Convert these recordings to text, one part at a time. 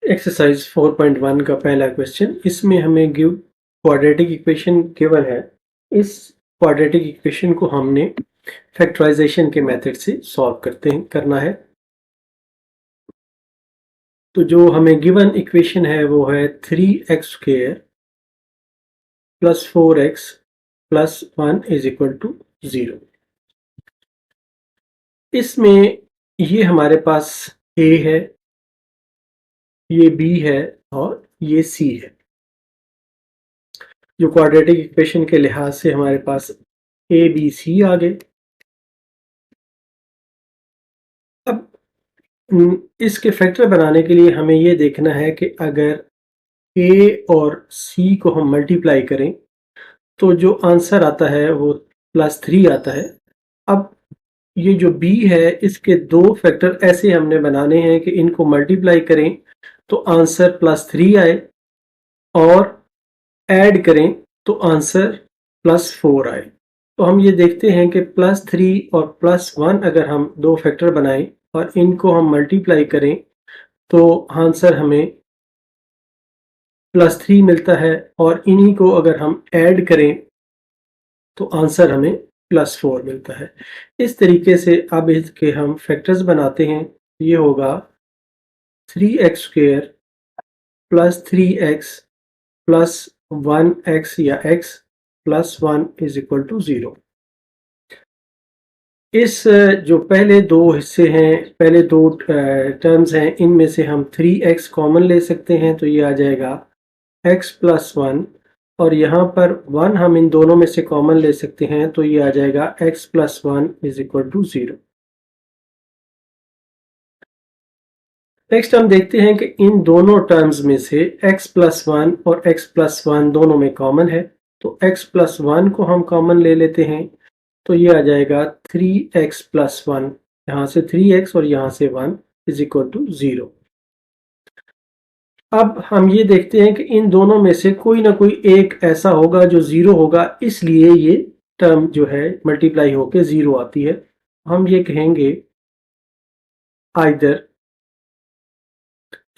Exercise 4.1 का पहला question, इसमें हमें क्वाड्रेटिक इक्वेशन गिवन है। इस क्वाड्रेटिक इक्वेशन को हमने फैक्टराइजेशन के मेथड से सॉल्व करना है। तो जो हमें गिवन इक्वेशन है वो है 3x² plus 4x plus 1 is equal to 0। इसमें ये हमारे पास a है, ये b है और ये c है। जो क्वाड्रेटिक इक्वेशन के लिहाज से हमारे पास a b c आ गए। अब इसके फैक्टर बनाने के लिए हमें ये देखना है कि अगर a और c को हम मल्टीप्लाई करें तो जो आंसर आता है वो +3 आता है। अब ये जो b है इसके दो फैक्टर ऐसे हमने बनाने हैं कि इनको मल्टीप्लाई करें तो आंसर +3 आए और ऐड करें तो आंसर +4 आए। तो हम ये देखते हैं कि +3 और +1 अगर हम दो फैक्टर बनाएं और इनको हम मल्टीप्लाई करें तो आंसर हमें +3 मिलता है और इन्हीं को अगर हम ऐड करें तो आंसर हमें +4 मिलता है। इस तरीके से अब इसके हम फैक्टर्स बनाते हैं। ये होगा 3x² plus 3x plus 1x या x plus 1 is equal to 0। इस जो पहले दो हिस्से हैं, पहले दो टर्म्स हैं, इनमें से हम 3x कॉमन ले सकते हैं तो ये आ जाएगा x प्लस 1 और यहाँ पर 1 हम इन दोनों में से कॉमन ले सकते हैं तो ये आ जाएगा x plus 1 is equal to 0। Next हम देखते हैं कि इन दोनों टर्म्स में से x प्लस 1 और x प्लस 1 दोनों में कॉमन है तो x प्लस 1 को हम कॉमन ले लेते हैं तो ये आ जाएगा 3x प्लस 1, यहाँ से 3x और यहाँ से 1 इज इक्वल टू 0। अब हम ये देखते हैं कि इन दोनों में से कोई ना कोई एक ऐसा होगा जो 0 होगा, इसलिए ये टर्म जो है मल्टीप्लाई होके 0 आती है। हम ये कहेंगे either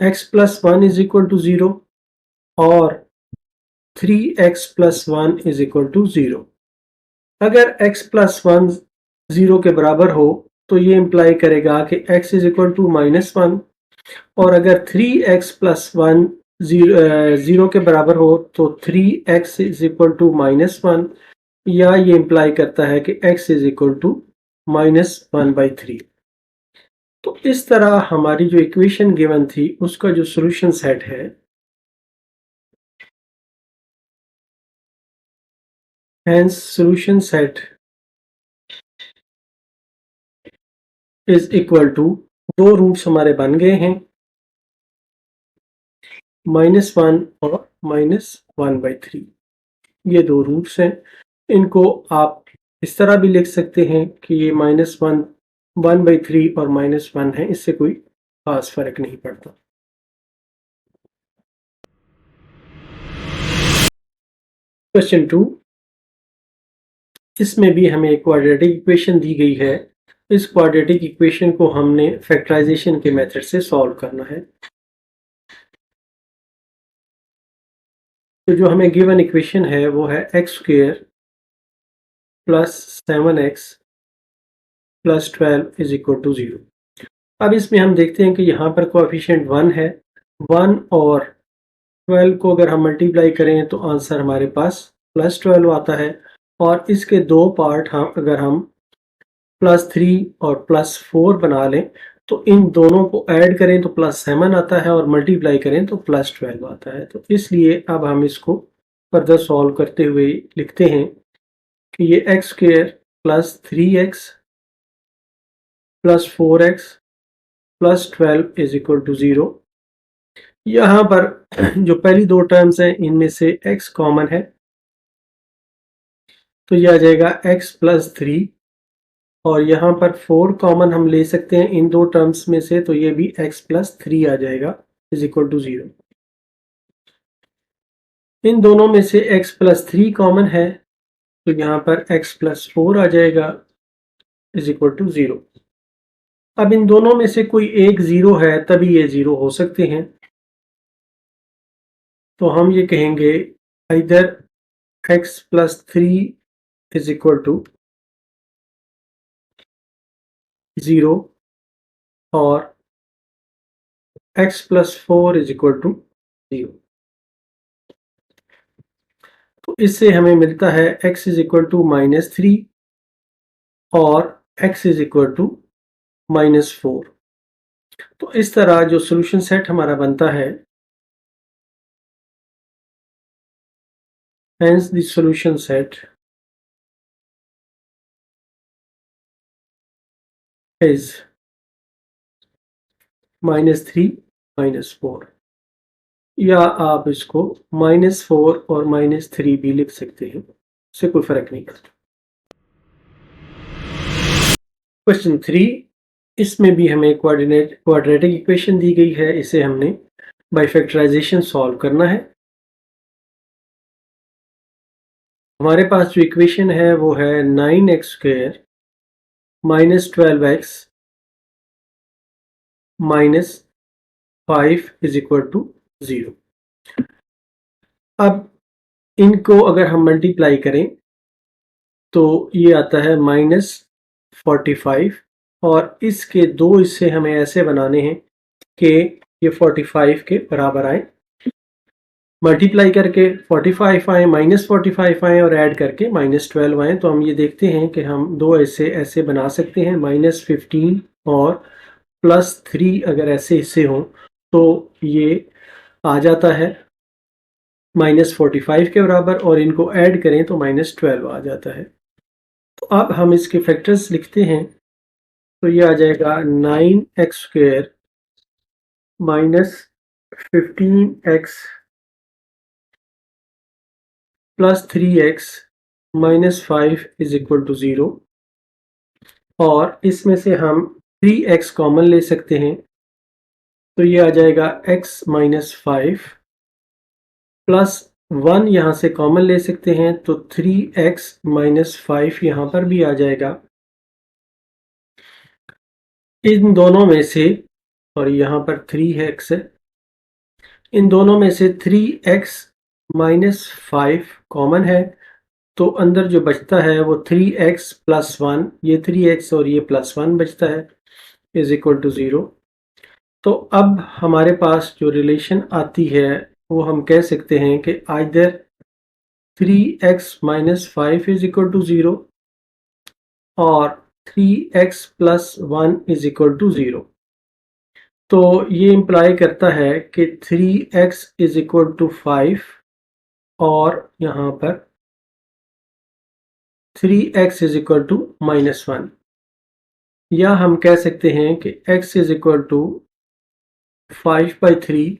x plus 1 is equal to 0 और 3x plus 1 is equal to 0। अगर x प्लस 1 0 के बराबर हो तो ये इंप्लाई करेगा कि x इज इक्वल टू -1 और अगर 3x प्लस 1 0 के बराबर हो तो 3x इज इक्वल टू -1 या ये इंप्लाई करता है कि x इज इक्वल टू -1/3। तो इस तरह हमारी जो इक्वेशन गिवन थी उसका जो सॉल्यूशन सेट है hence solution set is equal to, दो रूट्स हमारे बन गए हैं -1 और -1/3। ये दो रूट्स हैं। इनको आप इस तरह भी लिख सकते हैं कि ये -1 1/3 और -1 है, इससे कोई खास फर्क नहीं पड़ता। क्वेश्चन 2, इसमें भी हमें एक क्वाड्रेटिक इक्वेशन दी गई है। इस क्वाड्रेटिक इक्वेशन को हमने फैक्टराइजेशन के मेथड से सॉल्व करना है। तो जो हमें गिवन इक्वेशन है वो है x² plus 7x plus 12 is equal to 0। अब इसमें हम देखते हैं कि यहाँ पर कोएफिशिएंट 1 है। 1 और 12 को अगर हम मल्टीप्लाई करें तो आंसर हमारे पास +12 आता है और इसके दो पार्ट अगर हम +3 और +4 बना लें तो इन दोनों को ऐड करें तो +7 आता है और मल्टीप्लाई करें तो +12 आता है। तो इसलिए अब हम इसको फर्दर सॉल्व करते हुए लिखते हैं कि ये x² plus 3x plus 4x plus 12 is equal to 0। यहाँ पर जो पहली दो टर्म्स हैं इनमें से x कॉमन है तो यह आ जाएगा x प्लस 3 और यहाँ पर 4 कॉमन हम ले सकते हैं इन दो टर्म्स में से तो ये भी x प्लस 3 आ जाएगा इज इक्वल टू 0। इन दोनों में से x+3 कॉमन है, तो यहाँ पर x+4 आ जाएगा इज इक्वल टू 0। अब इन दोनों में से कोई एक 0 है तभी ये 0 हो सकते हैं, तो हम ये कहेंगे इधर x+3 इज इक्वल टू 0 और x+4 इज इक्वल टू 0। तो इससे हमें मिलता है x इज इक्वल टू -3 और x इज इक्वल टू -4। तो इस तरह जो सॉल्यूशन सेट हमारा बनता है, hence the solution set is -3 -4, या आप इसको -4 और -3 भी लिख सकते हैं, उससे कोई फर्क नहीं पड़ता। क्वेश्चन 3, इसमें भी हमें क्वाड्रेटिक इक्वेशन दी गई है, इसे हमने बाय फैक्टराइजेशन सॉल्व करना है। हमारे पास जो इक्वेशन है वो है 9x² -12x -5 is equal to 0। अब इनको अगर हम मल्टीप्लाई करें तो ये आता है -45, और इसके दो हिस्से हमें ऐसे बनाने हैं कि ये 45 के बराबर आए। मल्टीप्लाई करके 45 आए, -45 आए और ऐड करके -12 आए, तो हम ये देखते हैं कि हम दो हिस्से ऐसे बना सकते हैं, -15 और +3 अगर ऐसे हिस्से हों तो ये आ जाता है -45 के बराबर, और इनको ऐड करें तो -12 आ जाता है। तो अब हम इसके फैक्टर्स लिखते हैं, तो ये आ जाएगा 9x² -15x +3x -5 is equal to 0, और इसमें से हम 3x कॉमन ले सकते हैं, तो ये आ जाएगा x -5 प्लस 1 यहाँ से कॉमन ले सकते हैं, तो 3x -5 यहाँ पर भी आ जाएगा। इन दोनों में से, और यहाँ पर 3x है, इन दोनों में से 3x -5 कॉमन है, तो अंदर जो बचता है वो 3x + 1, ये 3x और ये +1 बचता है, इज इक्वल टू 0। तो अब हमारे पास जो रिलेशन आती है वो हम कह सकते हैं कि either 3x -5 is equal to 0 और 3x + 1 इज इक्वल टू 0। तो ये इम्प्लाई करता है कि 3x इज इक्वल टू 5 और यहाँ पर 3x इज इक्वल टू -1, या हम कह सकते हैं कि x इज इक्वल टू 5/3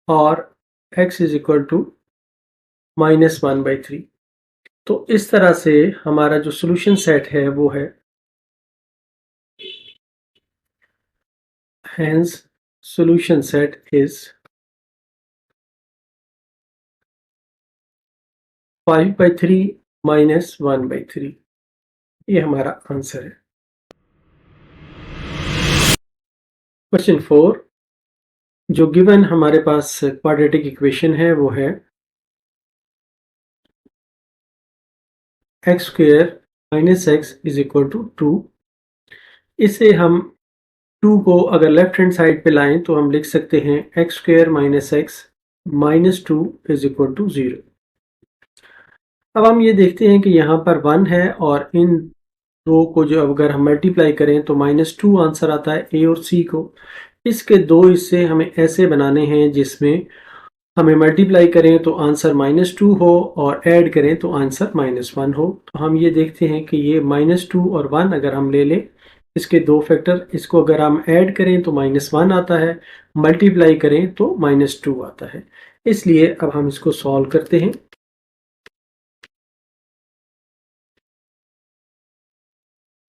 और x इज इक्वल टू -1/3। तो इस तरह से हमारा जो सॉल्यूशन सेट है वो है, hence solution set is 5/3 -1/3। ये हमारा आंसर है। क्वेश्चन 4, जो गिवन हमारे पास क्वाड्रेटिक इक्वेशन है वो है x² -x is equal to 2। इसे हम 2 को अगर लेफ्ट हैंड साइड पे लाएं तो हम लिख सकते हैं x² -x -2 is equal to 0। अब हम ये देखते हैं कि यहाँ पर 1 है, और इन दो को जो अगर हम मल्टीप्लाई करें तो -2 आंसर आता है ए और सी को। इसके दो हिस्से हमें ऐसे बनाने हैं जिसमें हमें मल्टीप्लाई करें तो आंसर -2 हो और ऐड करें तो आंसर -1 हो। तो हम ये देखते हैं कि ये -2 और 1 अगर हम ले लें, इसके दो फैक्टर, इसको अगर हम ऐड करें तो -1 आता है, मल्टीप्लाई करें तो -2 आता है। इसलिए अब हम इसको सॉल्व करते हैं।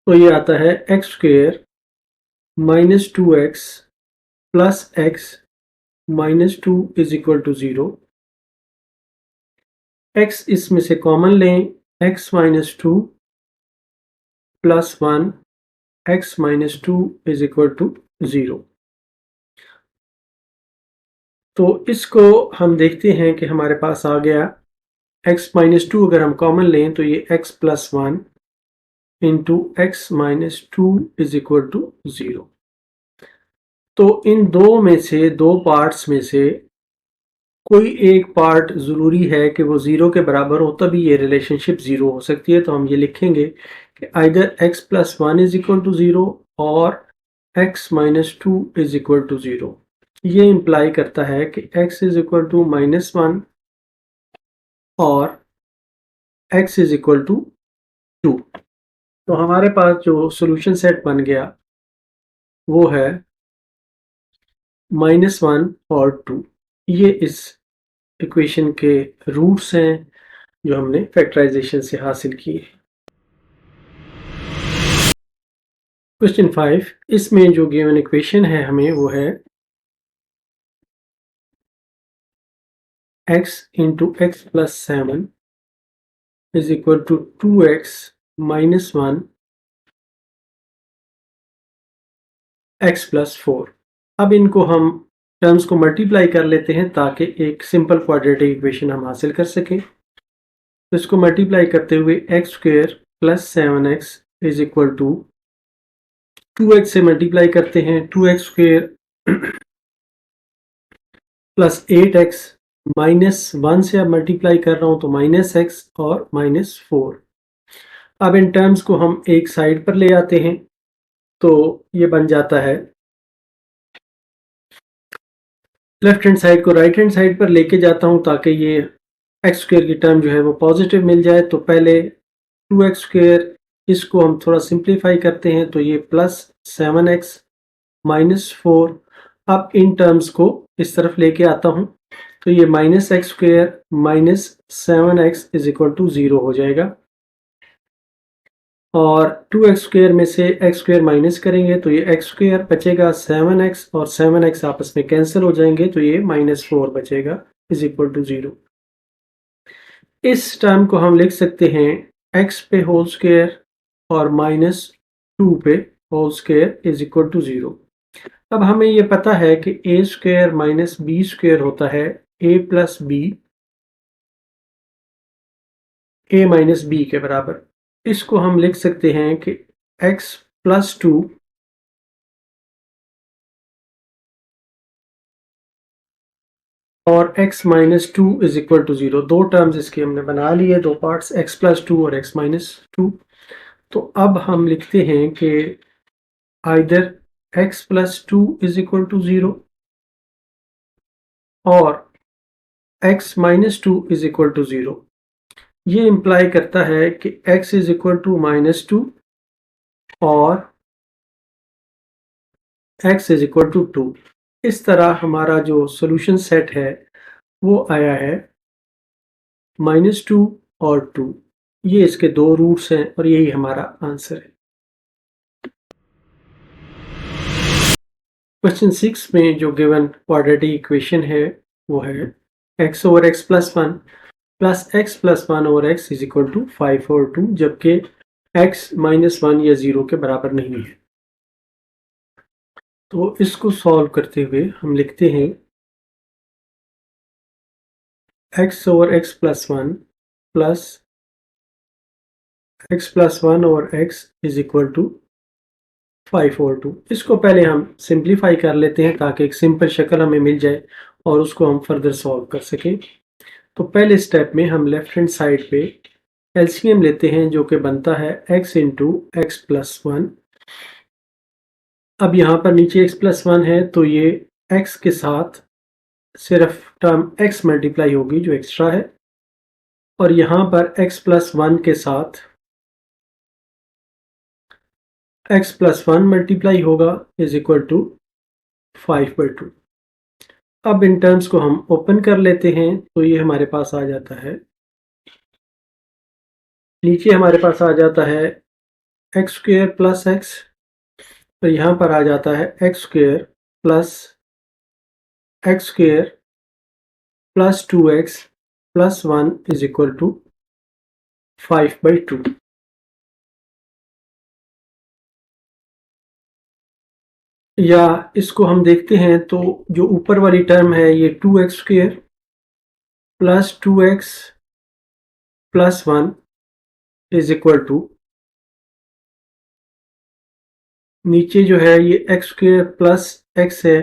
तो ये आता है x² -2x + x -2 is equal to 0। x इसमें से कॉमन लें, x minus 2 plus 1 x minus 2 is equal to 0। तो इसको हम देखते हैं कि हमारे पास आ गया x माइनस 2, अगर हम कॉमन लें तो ये x plus 1 into x minus 2 is equal to 0। तो इन दो में से, दो पार्ट्स में से कोई एक पार्ट ज़रूरी है कि वो 0 के बराबर हो, तभी ये रिलेशनशिप 0 हो सकती है। तो हम ये लिखेंगे कि either x plus 1 is equal to 0 और x minus 2 is equal to 0। ये इम्प्लाई करता है कि x is equal to minus 1 और x इज इक्वल टू 2। तो हमारे पास जो सॉल्यूशन सेट बन गया वो है -1 और 2। ये इस इक्वेशन के रूट्स हैं जो हमने फैक्टराइजेशन से हासिल किए। क्वेश्चन 5, इसमें जो गिवन इक्वेशन है हमें वो है x into x plus 7 is equal to 2x minus 1 x plus 4। अब इनको हम टर्म्स को मल्टीप्लाई कर लेते हैं ताकि एक सिंपल क्वाड्रेटिक इक्वेशन हम हासिल कर सकें। तो इसको मल्टीप्लाई करते हुए x square plus 7x is equal to 2x से मल्टीप्लाई करते हैं, 2x square plus 8x minus 1 से अब मल्टीप्लाई कर रहा हूं तो माइनस x और माइनस 4। अब इन टर्म्स को हम एक साइड पर ले आते हैं तो ये बन जाता है, लेफ्ट हैंड साइड को राइट हैंड साइड पर लेके जाता हूं ताकि ये एक्स स्क्वेयर की टर्म जो है वो पॉजिटिव मिल जाए। तो पहले 2x स्क्वेयर, इसको हम थोड़ा सिंप्लीफाई करते हैं तो ये प्लस 7x माइनस 4। अब इन टर्म्स को इस तरफ लेके आता हूं तो ये minus x square minus 7x is equal to 0 हो जाएगा। और 2x स्क्वेयर में से एक्स स्क्वेयर माइनस करेंगे तो ये एक्स स्क्वेयर बचेगा, 7x और 7x आपस में कैंसिल हो जाएंगे तो ये -4 बचेगा इज इक्वल टू 0। इस टर्म को हम लिख सकते हैं x पे होल स्क्वेयर और -2 पे whole square is equal to 0। अब हमें ये पता है कि a square minus B square होता है a plus b, a minus b के बराबर। इसको हम लिख सकते हैं कि x प्लस 2 और x minus 2 is equal to 0। दो टर्म्स इसके हमने बना लिए, दो पार्ट्स x प्लस 2 और x माइनस 2। तो अब हम लिखते हैं कि either x plus 2 is equal to 0 और x minus 2 is equal to 0। ये इंप्लाई करता है कि x इज इक्वल टू -2 और x इज इक्वल टू 2। इस तरह हमारा जो सॉल्यूशन सेट है वो आया है -2 और 2। ये इसके दो रूट्स हैं और यही हमारा आंसर है। क्वेश्चन 6 में जो गिवन क्वाड्रेटिक इक्वेशन है वो है x over x plus 1 plus x plus 1 over x is equal to 5 और 2, जबकि x माइनस 1 या 0 के बराबर नहीं है। तो इसको सॉल्व करते हुए हम लिखते हैं x over x plus 1 plus x plus 1 over x is equal to 5 और 2। इसको पहले हम सिंप्लीफाई कर लेते हैं ताकि एक सिंपल शक्ल हमें मिल जाए और उसको हम फर्दर सॉल्व कर सकें। तो पहले स्टेप में हम लेफ्ट हैंड साइड पे एलसीएम लेते हैं जो कि बनता है x इंटू एक्स प्लस 1। अब यहाँ पर नीचे x प्लस 1 है तो ये x के साथ सिर्फ टर्म x मल्टीप्लाई होगी जो एक्स्ट्रा है, और यहाँ पर x प्लस 1 के साथ x प्लस 1 मल्टीप्लाई होगा इज इक्वल टू 5/2। अब इन टर्म्स को हम ओपन कर लेते हैं तो ये हमारे पास आ जाता है, नीचे हमारे पास आ जाता है एक्स स्क्वेयर प्लस एक्स, तो यहाँ पर आ जाता है x square plus x square plus 2x plus 1 is equal to 5/2। या इसको हम देखते हैं तो जो ऊपर वाली टर्म है ये 2x² plus 2x plus 1 is equal to, नीचे जो है ये x² प्लस x है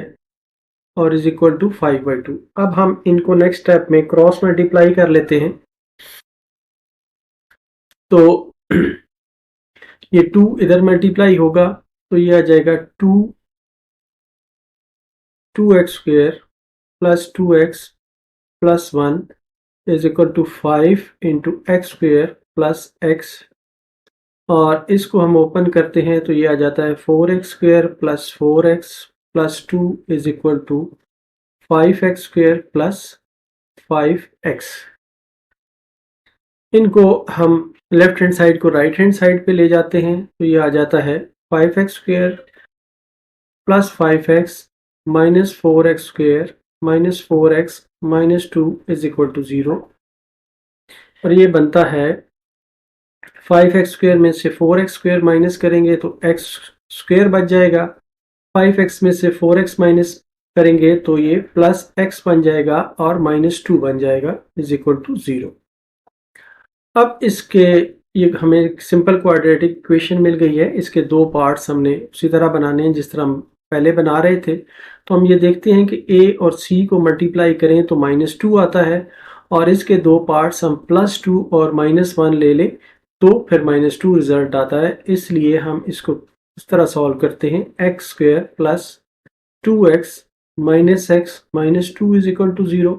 और इज इक्वल टू 5/2। अब हम इनको नेक्स्ट स्टेप में क्रॉस मल्टीप्लाई कर लेते हैं। तो ये 2 इधर मल्टीप्लाई होगा तो ये आ जाएगा 2x² plus 2x plus 1 is equal to 5 into x² plus x, और इसको हम ओपन करते हैं तो ये आ जाता है 4x² plus 4x plus 2 is equal to 5x² plus 5x। इनको हम लेफ्ट हैंड साइड को राइट हैंड साइड पे ले जाते हैं तो ये आ जाता है 5x² plus 5x minus 4x² minus 4x minus 2 is equal to 0, और ये बनता है 5x² में से 4x² माइनस करेंगे तो x² बच जाएगा, 5x में से 4x माइनस करेंगे तो ये प्लस x बन जाएगा और माइनस 2 बन जाएगा इज इक्वल टू 0। अब इसके ये हमें एक सिंपल क्वाड्रेटिक इक्वेशन मिल गई है, इसके दो पार्ट्स हमने उसी तरह बनाने हैं जिस तरह हम पहले बना रहे थे। तो हम ये देखते हैं कि a और c को मल्टीप्लाई करें तो -2 आता है, और इसके दो पार्ट्स हम +2 और -1 ले लें तो फिर -2 रिजल्ट आता है। इसलिए हम इसको इस तरह सॉल्व करते हैं, x² plus 2x minus x minus 2 is equal to 0।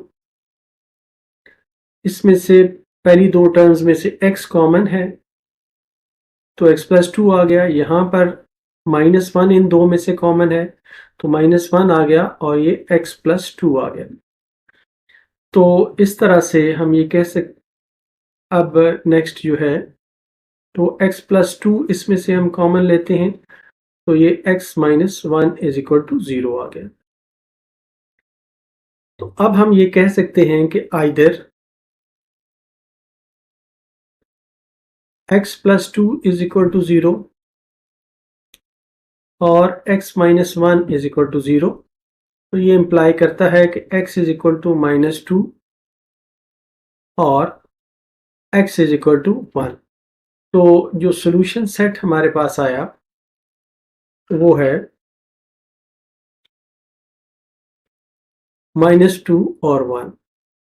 इसमें से पहली दो टर्म्स में से x कॉमन है तो x प्लस 2 आ गया, यहाँ पर -1 इन दो में से कॉमन है तो -1 आ गया और ये x प्लस 2 आ गया। तो इस तरह से हम ये कह सकते, अब नेक्स्ट जो है तो x प्लस 2 इसमें से हम कॉमन लेते हैं तो ये x minus 1 is equal to 0 आ गया। तो अब हम ये कह सकते हैं कि either x plus 2 is equal to 0 और x minus 1 is equal to 0। तो ये इंप्लाई करता है कि x इज इक्वल टू -2 और x इज इक्वल टू 1। तो जो सॉल्यूशन सेट हमारे पास आया वो है -2 और 1,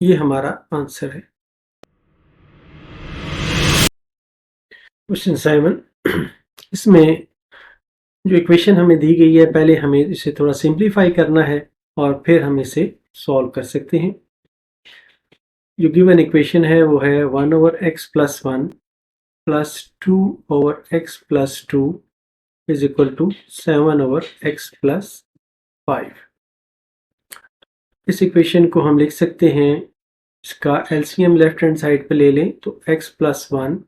ये हमारा आंसर है। क्वेश्चन 7, इसमें जो इक्वेशन हमें दी गई है पहले हमें इसे थोड़ा सिंप्लीफाई करना है और फिर हम इसे सॉल्व कर सकते हैं। जो गिवन इक्वेशन है वो है 1/x plus 1 plus 2/x plus 2 is equal to 7/x plus 5। इस इक्वेशन को हम लिख सकते हैं, इसका एलसीएम लेफ्ट हैंड साइड पे ले लें तो x प्लस 1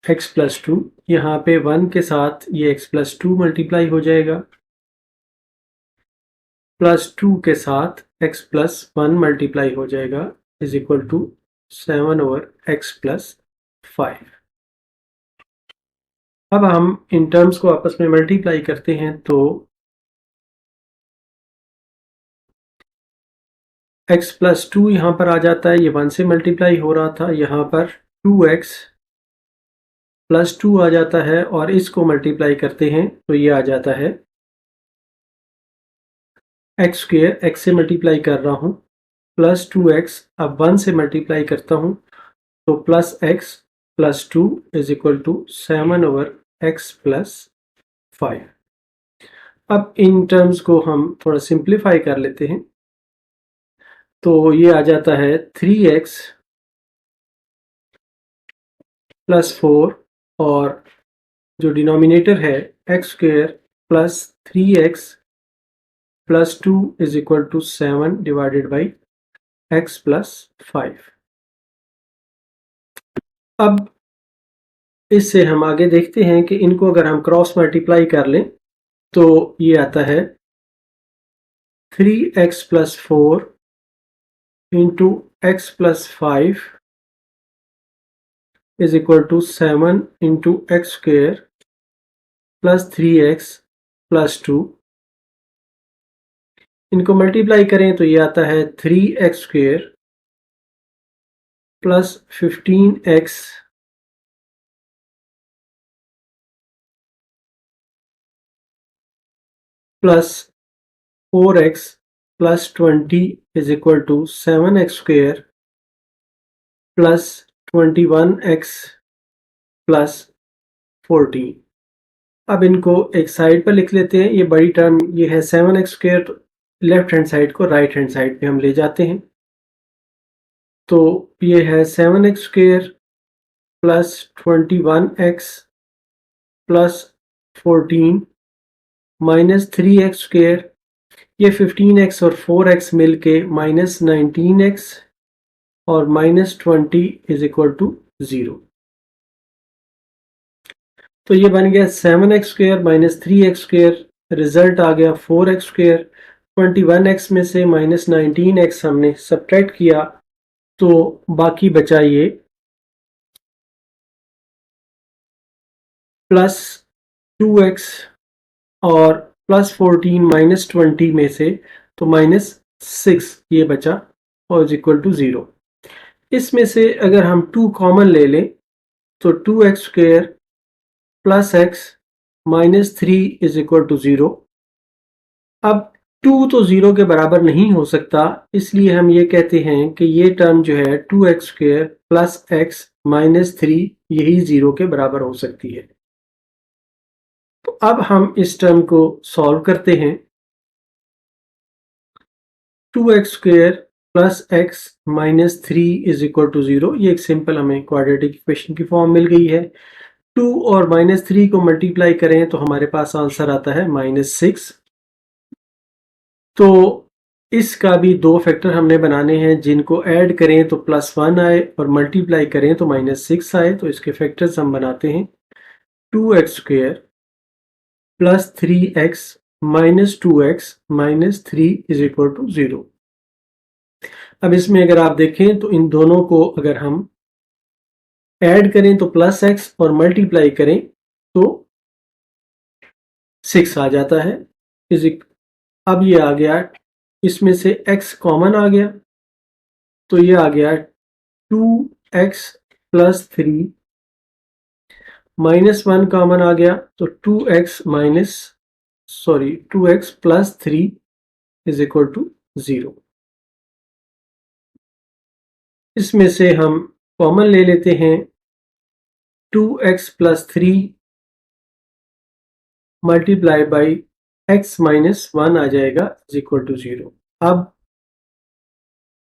x प्लस 2, यहाँ पे 1 के साथ ये x प्लस 2 मल्टीप्लाई हो जाएगा, प्लस 2 के साथ x प्लस 1 मल्टीप्लाई हो जाएगा is equal to 7/x plus 5। अब हम इन टर्म्स को आपस में मल्टीप्लाई करते हैं तो x प्लस 2 यहाँ पर आ जाता है, ये 1 से मल्टीप्लाई हो रहा था, यहाँ पर 2x प्लस 2 आ जाता है और इसको मल्टीप्लाई करते हैं तो ये आ जाता है x², x से मल्टीप्लाई कर रहा हूँ प्लस 2x, अब 1 से मल्टीप्लाई करता हूँ तो plus x plus 2 is equal to 7/x plus 5। अब इन टर्म्स को हम थोड़ा सिंप्लीफाई कर लेते हैं तो ये आ जाता है 3x प्लस 4 और जो डिनोमिनेटर है x² plus 3x plus 2 is equal to 7 divided by x plus 5। अब इससे हम आगे देखते हैं कि इनको अगर हम क्रॉस मल्टीप्लाई कर लें तो ये आता है 3x plus 4 into x plus 5 is equal to 7 into x square plus 3x plus 2। इनको मल्टीप्लाई करें तो ये आता है 3x square plus 15x plus 4x plus 20 is equal to 7x square plus 21x plus 14। अब इनको एक साइड पर लिख लेते हैं। ये बड़ी टर्म ये है 7x स्क्वेयर, तो लेफ्ट हैंड साइड को राइट हैंड साइड पे हम ले जाते हैं। तो ये है 7x square plus 21x plus 14 minus 3x square, ये 15x और 4x मिलके माइनस 19x और माइनस 20 इज इक्वल टू 0। तो ये बन गया 7x square minus 3x square, result आ गया 4x स्क्वेयर। 21x में से माइनस 19x हमने सब्ट्रैक्ट किया तो बाकी बचा ये प्लस 2x और प्लस 14 माइनस 20 में से तो माइनस 6 ये बचा और इज इक्वल टू 0। इसमें से अगर हम 2 कॉमन ले लें तो 2x square plus x minus 3 is equal to 0। अब 2 तो 0 के बराबर नहीं हो सकता, इसलिए हम ये कहते हैं कि ये टर्म जो है 2x square plus x minus 3 यही 0 के बराबर हो सकती है। तो अब हम इस टर्म को सॉल्व करते हैं। 2x square plus x minus 3 is equal to 0, ये एक सिंपल हमें क्वाड्रेटिक इक्वेशन की फॉर्म मिल गई है। 2 और माइनस 3 को मल्टीप्लाई करें तो हमारे पास आंसर आता है माइनस 6। तो इसका भी दो फैक्टर हमने बनाने हैं, जिनको ऐड करें तो प्लस 1 आए और मल्टीप्लाई करें तो माइनस 6 आए। तो इसके फैक्टर्स हम बनाते हैं 2x square plus 3x minus 2x minus 3 is equal to 0। अब इसमें अगर आप देखें तो इन दोनों को अगर हम ऐड करें तो प्लस x और मल्टीप्लाई करें तो 6 आ जाता है। अब ये आ गया, इसमें से x कॉमन आ गया तो ये आ गया 2x प्लस 3 माइनस 1 कॉमन आ गया तो 2x plus 3 is equal to 0। इसमें से हम कॉमन ले लेते हैं 2x plus 3 multiply by x minus 1 आ जाएगा इज इक्वल टू 0। अब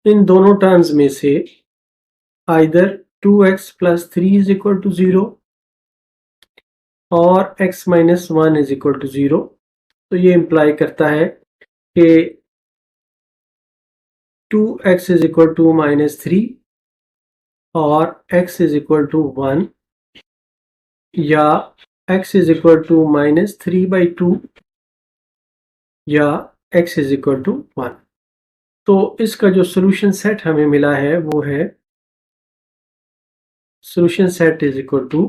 इन दोनों टर्म्स में से either 2x plus 3 is equal to 0 और x minus 1 is equal to 0। तो ये इंप्लाई करता है कि 2x is equal to minus 3 और x इज इक्वल टू 1 या x is equal to minus 3/2 या x इज इक्वल टू 1। तो इसका जो सोल्यूशन सेट हमें मिला है वो है solution set is equal to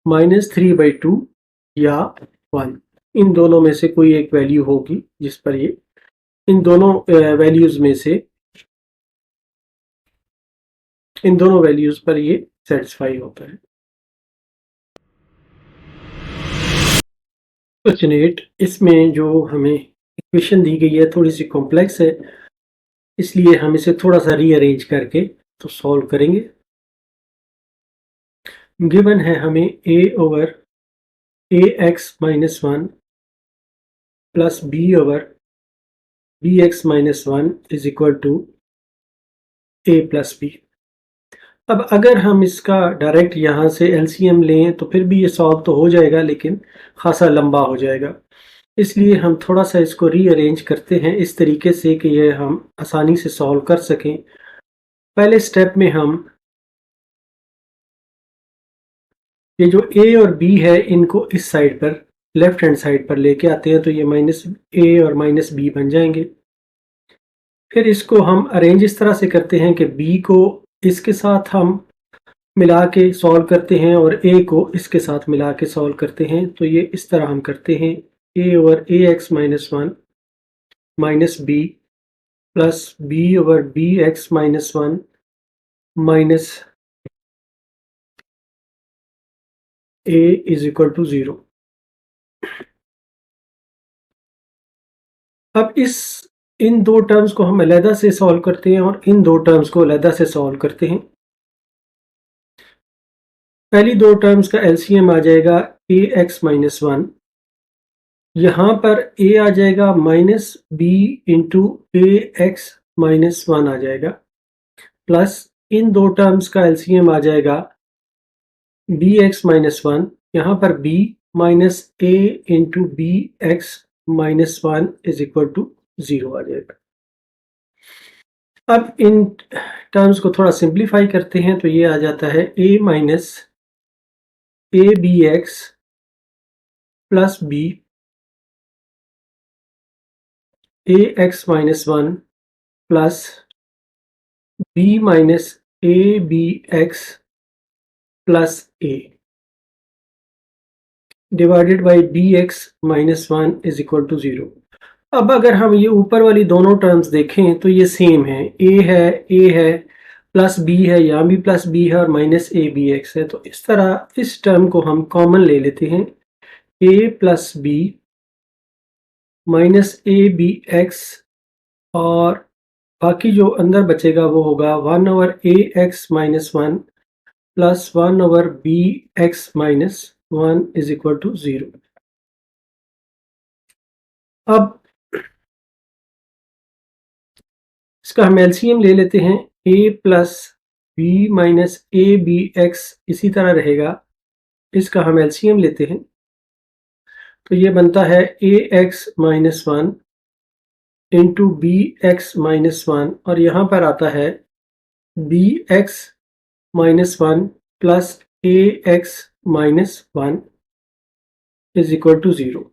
minus 3/2 या 1। इन दोनों में से कोई एक वैल्यू होगी जिस पर ये इन दोनों वैल्यूज में से इन दोनों वैल्यूज पर ये सेटिस्फाई होता है। क्वेश्चन 8, इसमें जो हमें इक्वेशन दी गई है थोड़ी सी कॉम्प्लेक्स है, इसलिए हम इसे थोड़ा सा रीअरेंज करके तो सॉल्व करेंगे। गिवन है हमें a over ax minus 1 plus b over bx minus 1 is equal to a plus b। अब अगर हम इसका डायरेक्ट यहाँ से एलसीएम लें तो फिर भी ये सॉल्व तो हो जाएगा, लेकिन खासा लंबा हो जाएगा। इसलिए हम थोड़ा सा इसको रीअरेंज करते हैं इस तरीके से कि ये हम आसानी से सॉल्व कर सकें। पहले स्टेप में हम ये जो a और b है इनको इस साइड पर लेफ्ट हैंड साइड पर लेके आते हैं, तो ये माइनस a और माइनस b बन जाएंगे। फिर इसको हम अरेंज इस तरह से करते हैं कि बी को इसके साथ हम मिला के सॉल्व करते हैं और ए को इसके साथ मिला के सॉल्व करते हैं। तो ये इस तरह हम करते हैं, A over A x minus one minus B plus B over B x minus one minus A is equal to 0। अब इन दो टर्म्स को हम अलहदा से सॉल्व करते हैं और इन दो टर्म्स को अलहदा से सॉल्व करते हैं। पहली दो टर्म्स का एलसीएम आ जाएगा ए एक्स माइनस वन, यहाँ पर ए आ जाएगा माइनस बी इंटू ए एक्स माइनस वन आ जाएगा, प्लस इन दो टर्म्स का एलसीएम आ जाएगा बी एक्स माइनस वन, यहाँ पर b minus a into B x minus one is equal to 0 आ जाएगा। अब इन टर्म्स को थोड़ा सिंप्लीफाई करते हैं तो ये आ जाता है A minus A B x plus B A x minus one plus B minus A B x plus A divided by B x minus one is equal to 0। अब अगर हम ये ऊपर वाली दोनों टर्म्स देखें तो ये सेम है, ए है प्लस बी है, यहाँ भी प्लस बी है और माइनस ए बी एक्स है। तो इस तरह इस टर्म को हम कॉमन ले लेते हैं, ए plus B minus A B X और बाकी जो अंदर बचेगा वो होगा 1 over A x minus one plus 1 over B x minus one is equal to 0। अब इसका हम एलसीएम ले लेते हैं, ए plus B minus A B X इसी तरह रहेगा, इसका हम एलसीएम लेते हैं तो ये बनता है ए x minus one into B x minus one और यहाँ पर आता है B x minus one plus A x minus one is equal to 0।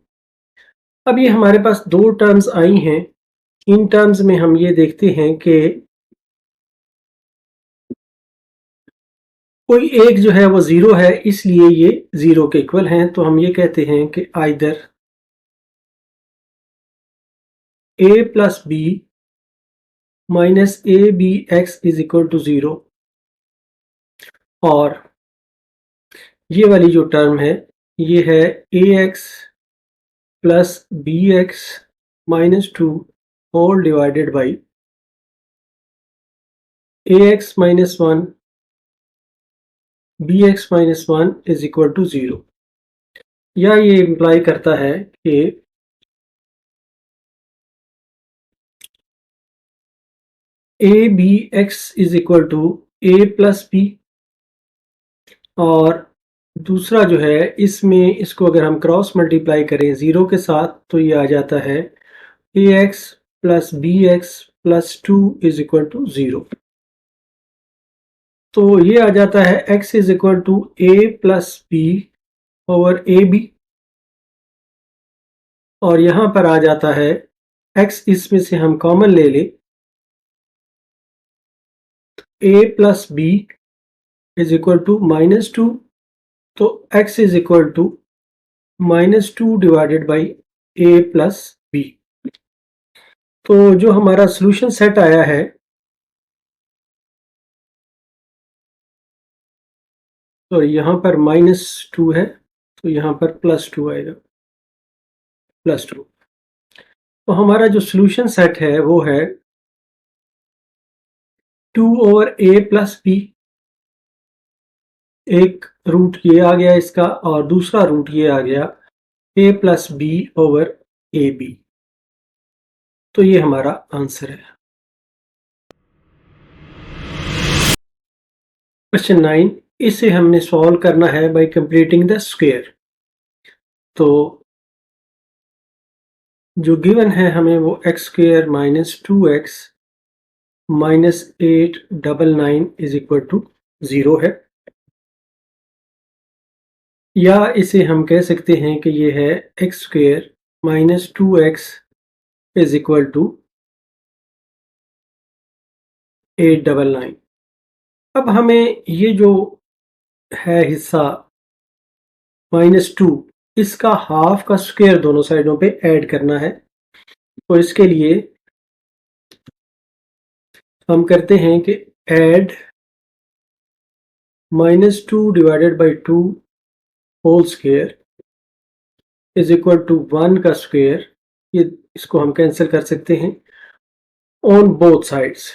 अब ये हमारे पास दो टर्म्स आई हैं, इन टर्म्स में हम ये देखते हैं कि कोई एक जो है वो 0 है, इसलिए ये 0 के इक्वल हैं। तो हम ये कहते हैं कि either A plus B minus A B X is equal to 0 और ये वाली जो टर्म है ये है ए x plus B x minus two whole divided by A x minus one B x minus one is equal to 0। या ये imply करता है कि A B X is equal to A plus B और दूसरा जो है इसमें इसको अगर हम क्रॉस मल्टीप्लाई करें 0 के साथ तो ये आ जाता है ए x plus B x plus two is equal to 0। तो ये आ जाता है x is equal to A plus B over a b और यहाँ पर आ जाता है x, इसमें से हम कॉमन ले ले, a plus b is equal to minus two, तो x is equal to minus two divided by a plus b. तो जो हमारा सॉल्यूशन सेट आया है तो यहाँ पर माइनस टू है तो यहाँ पर प्लस टू आएगा, प्लस टू। तो हमारा जो सॉल्यूशन सेट है वो है 2 ओवर ए प्लस बी, एक रूट ये आ गया इसका और दूसरा रूट ये आ गया a plus B over a b. तो ये हमारा आंसर है। क्वेश्चन 9, इसे हमने सॉल्व करना है बाय कंप्लीटिंग द स्क्वायर। तो जो गिवन है हमें वो x square minus 2x minus 899 is equal to 0 है, या इसे हम कह सकते हैं कि ये है x square minus 2x is equal to 899। अब हमें ये जो है हिस्सा -2, इसका हाफ का स्क्वायर दोनों साइडों पे ऐड करना है। तो इसके लिए हम करते हैं कि add -2 divided by 2 whole square is equal to 1 का स्क्वायर। ये इसको हम कैंसिल कर सकते हैं ऑन बोथ साइड्स।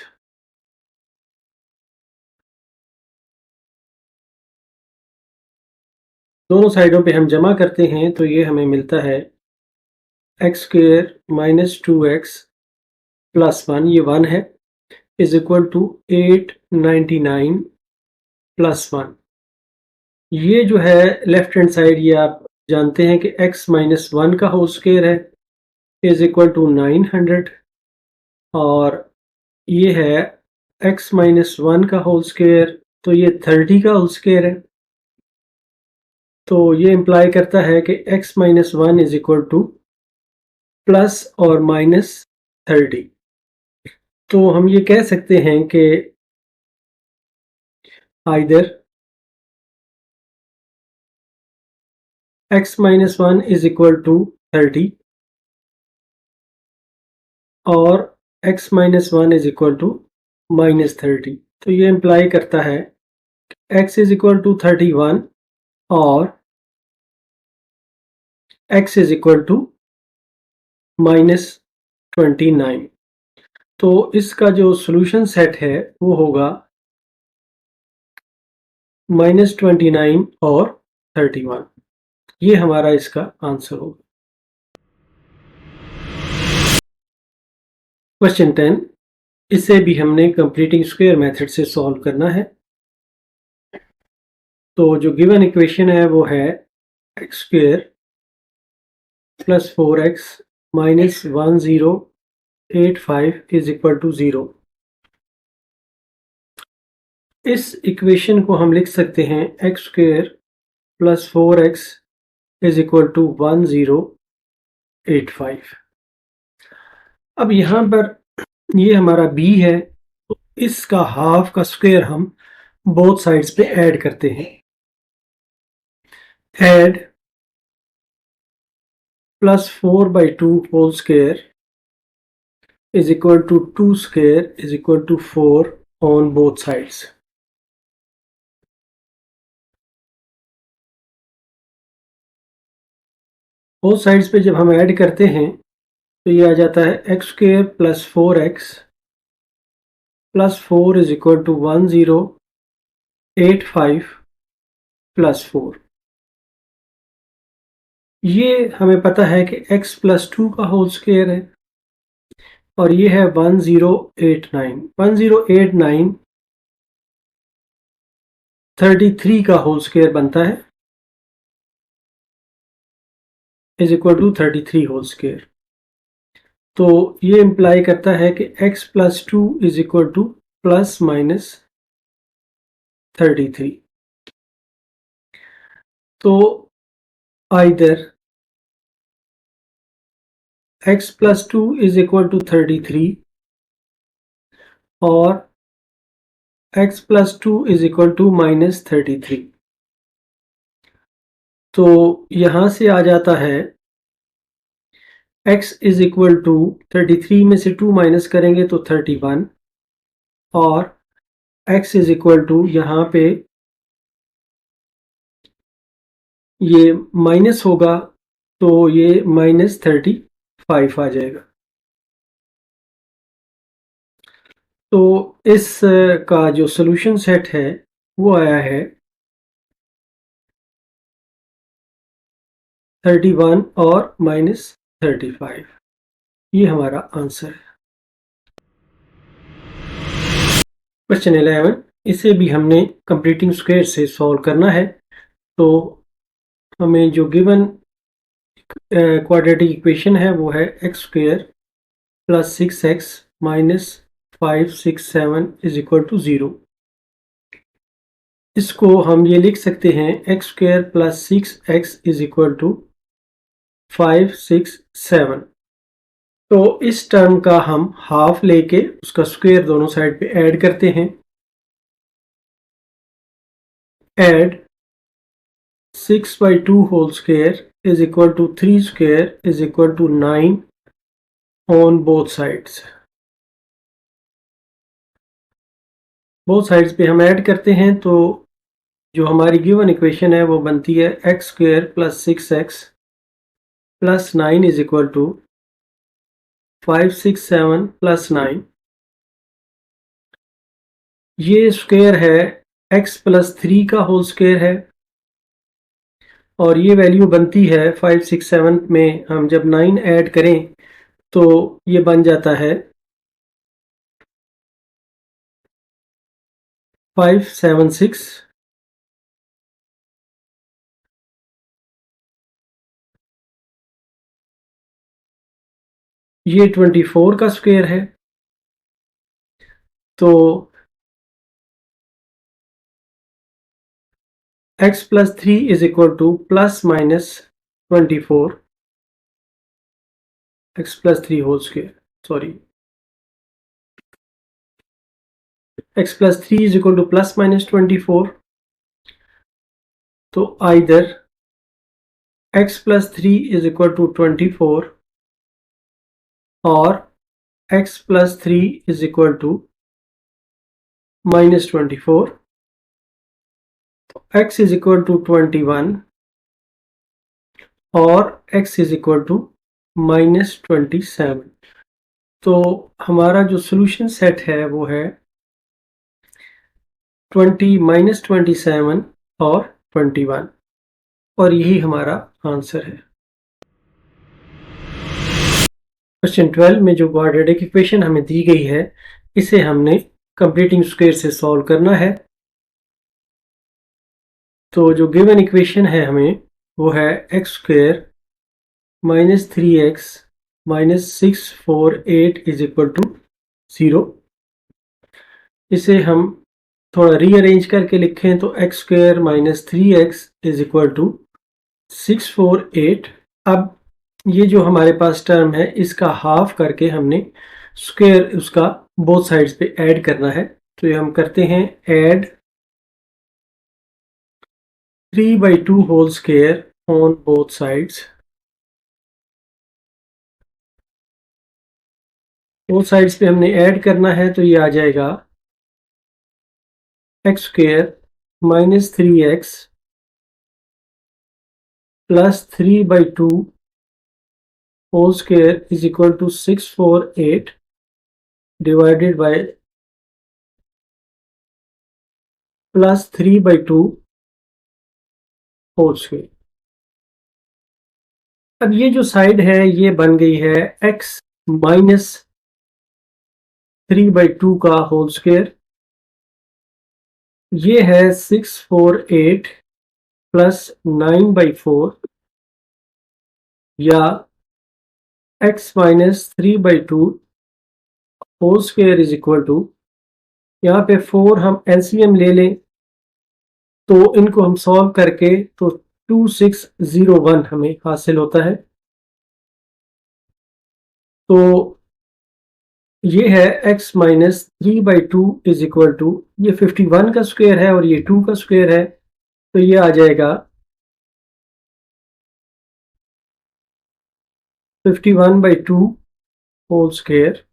दोनों साइडों पे हम जमा करते हैं तो ये हमें मिलता है एक्स स्क्वायर -2x प्लस 1, ये 1 है, इज इक्वल टू 899 प्लस 1। ये जो है लेफ्ट हैंड साइड, ये आप जानते हैं कि x -1 का होल स्क्वायर है, इज इक्वल टू 900, और ये है x -1 का होल स्क्वायर, तो ये 30 का होल स्क्वायर है। तो ये इम्प्लाई करता है कि x -1 is equal to plus और -30। तो हम ये कह सकते हैं कि either x -1 is equal to 30 और x -1 इज इक्वल टू -30। तो ये इम्प्लाई करता है x इज इक्वल टू 31 और x इज इक्वल टू -29। तो इसका जो सॉल्यूशन सेट है वो होगा -29 और 31। ये हमारा इसका आंसर होगा। क्वेश्चन 10, इसे भी हमने कंप्लीटिंग स्क्वायर मेथड से सॉल्व करना है। तो जो गिवन इक्वेशन है वो है x square plus 4x minus 1085 is equal to 0। इस इक्वेशन को हम लिख सकते हैं x square plus 4x is equal to 1085। अब यहाँ पर ये हमारा b है, तो इसका हाफ का स्क्वायर हम बोथ साइड्स पे ऐड करते हैं। Add plus 4/2 whole square is equal to 2 square is equal to 4 on both sides. Both sides पे जब हम ऐड करते हैं तो ये आ जाता है x square plus 4x plus 4 is equal to 1085 plus 4। ये हमें पता है कि x प्लस 2 का होल स्क्वायर है और ये है 1089। 1089 33 का होल स्क्वायर बनता है, is equal to 33 whole square. तो ये इम्प्लाई करता है कि x plus 2 is equal to plus minus 33। तो either x plus 2 is equal to 33 और x plus 2 is equal to minus 33। तो यहां से आ जाता है x इज इक्वल टू 33 में से 2 माइनस करेंगे तो 31 और x इज इक्वल टू यहाँ पे ये माइनस होगा तो ये -35 आ जाएगा। तो इस का जो सॉल्यूशन सेट है वो आया है 31 और -35। ये हमारा आंसर है। क्वेश्चन 11, इसे भी हमने कंप्लीटिंग स्क्वायर से सॉल्व करना है। तो हमें जो गिवन क्वाड्रेटिक इक्वेशन है वो है x square plus 6x minus 567 is equal to 0। इसको हम ये लिख सकते हैं x square plus 6x is equal to 567। तो इस टर्म का हम हाफ लेके उसका स्क्वायर दोनों साइड पे ऐड करते हैं। Add 6/2 whole square is equal to 3 square is equal to 9 on both sides. Both sides पे हम ऐड करते हैं तो जो हमारी गिवन इक्वेशन है वो बनती है x square plus 6x plus 9 is equal to 567 plus 9। ये स्क्वायर है x प्लस 3 का होल स्क्वायर है और ये वैल्यू बनती है 567 में हम जब 9 ऐड करें तो ये बन जाता है 576। ये 24 का स्क्वायर है तो x plus 3 is equal to plus minus 24 x plus 3 whole square, sorry, x plus 3 is equal to plus minus 24। तो either x plus 3 is equal to 24 और x plus 3 is equal to minus 24। तो x is equal to 21 और x is equal to minus 27। तो हमारा जो solution set है वो है 20 माइनस 27 और 21 और यही हमारा आंसर है। क्वेश्चन 12 में जो क्वाड्रेटिक इक्वेशन हमें दी गई है इसे हमने कंप्लीटिंग स्क्वायर से सॉल्व करना है। तो जो गिवन इक्वेशन है हमें वो है x square minus 3x minus 648 is equal to 0। इसे हम थोड़ा रीअरेंज करके लिखें तो x square minus 3x is equal to 648। अब ये जो हमारे पास टर्म है इसका हाफ करके हमने स्क्वायर उसका बोथ साइड्स पे ऐड करना है। तो ये हम करते हैं add 3/2 whole square on both sides. Both sides पे हमने ऐड करना है तो ये आ जाएगा x square minus 3x plus 3/2 whole square is equal to 648 divided by plus 3/2 whole square. अब ये जो साइड है ये बन गई है x माइनस 3/2 का होल स्क्वायर। ये है 648 प्लस 9/4 या x minus 3/2 whole square is equal to, यहाँ पे 4 हम एलसीएम ले लें तो इनको हम सॉल्व करके तो 2601 हमें हासिल होता है। तो ये है x minus 3/2 is equal to, ये 51 का स्क्वायर है और ये 2 का स्क्वायर है तो ये आ जाएगा 51/2 होल स्क्वायर।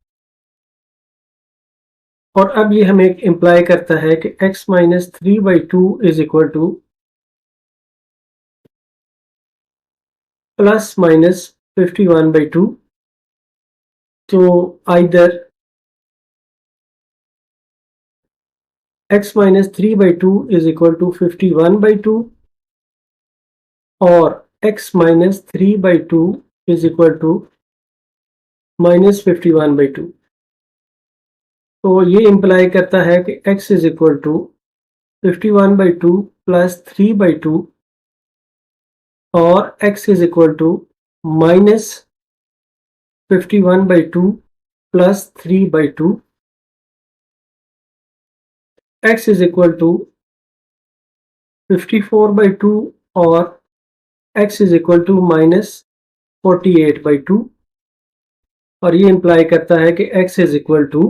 और अब ये हमें इंप्लाई करता है कि x minus 3/2 is equal to plus minus 51/2। तो either x minus 3/2 is equal to 51/2 और x minus 3/2 is equal to minus 51/2। तो ये इंप्लाई करता है कि x is equal to 51/2 plus 3/2 और x is equal to minus 51/2 plus 3/2। x is equal to 54/2 और x is equal to minus 48/2। और ये इंप्लाई करता है कि x इज इक्वल टू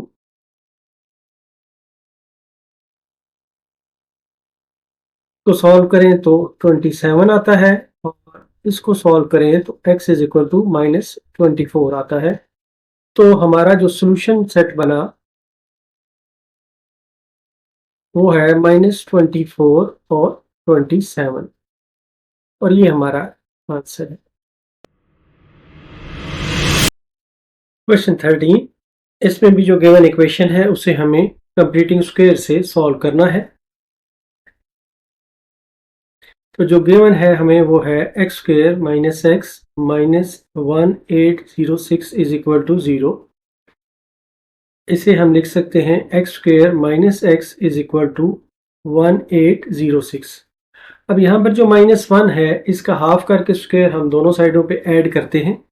को सॉल्व करें तो 27 आता है और इसको सॉल्व करें तो x इज इक्वल टू -24 आता है। तो हमारा जो सोल्यूशन सेट बना वो है -24 और 27 और ये हमारा आंसर है। क्वेश्चन 13, इसमें भी जो गिवन इक्वेशन है उसे हमें कंप्लीटिंग स्क्वायर से सॉल्व करना है। तो जो गिवन है हमें वो है x square minus x minus 1806 is equal to 0। इसे हम लिख सकते हैं x square minus x is equal to 1806। अब यहाँ पर जो -1 है इसका हाफ करके स्क्वायर हम दोनों साइडों पे ऐड करते हैं।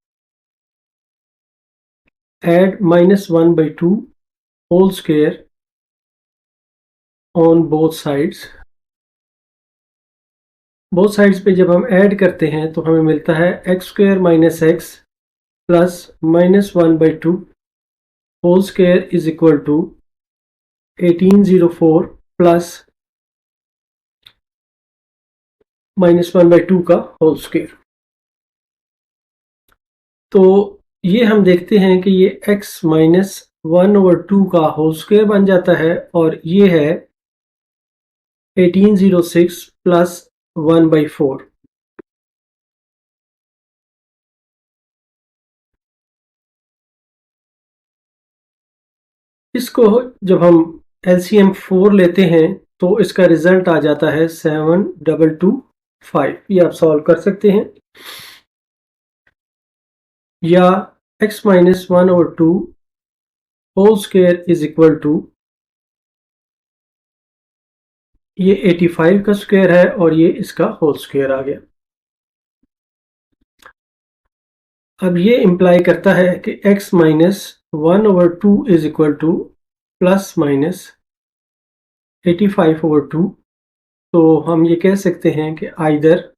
Add -1/2 whole square on both sides. Both sides पे जब हम ऐड करते हैं तो हमें मिलता है x square minus x plus -1/2 whole square is equal to 1804 plus -1/2 का होल स्क्वायर। तो ये हम देखते हैं कि ये x -1/2 का होल स्क्वायर बन जाता है और ये है 1806 प्लस 1/4। इसको जब हम LCM 4 लेते हैं तो इसका रिजल्ट आ जाता है 7225। ये आप सॉल्व कर सकते हैं। या x -1/2 whole square is equal to ये 85 का स्क्वायर है और ये इसका होल स्क्वायर आ गया। अब ये इंप्लाई करता है कि x -1/2 is equal to plus minus 85/2। तो हम ये कह सकते हैं कि either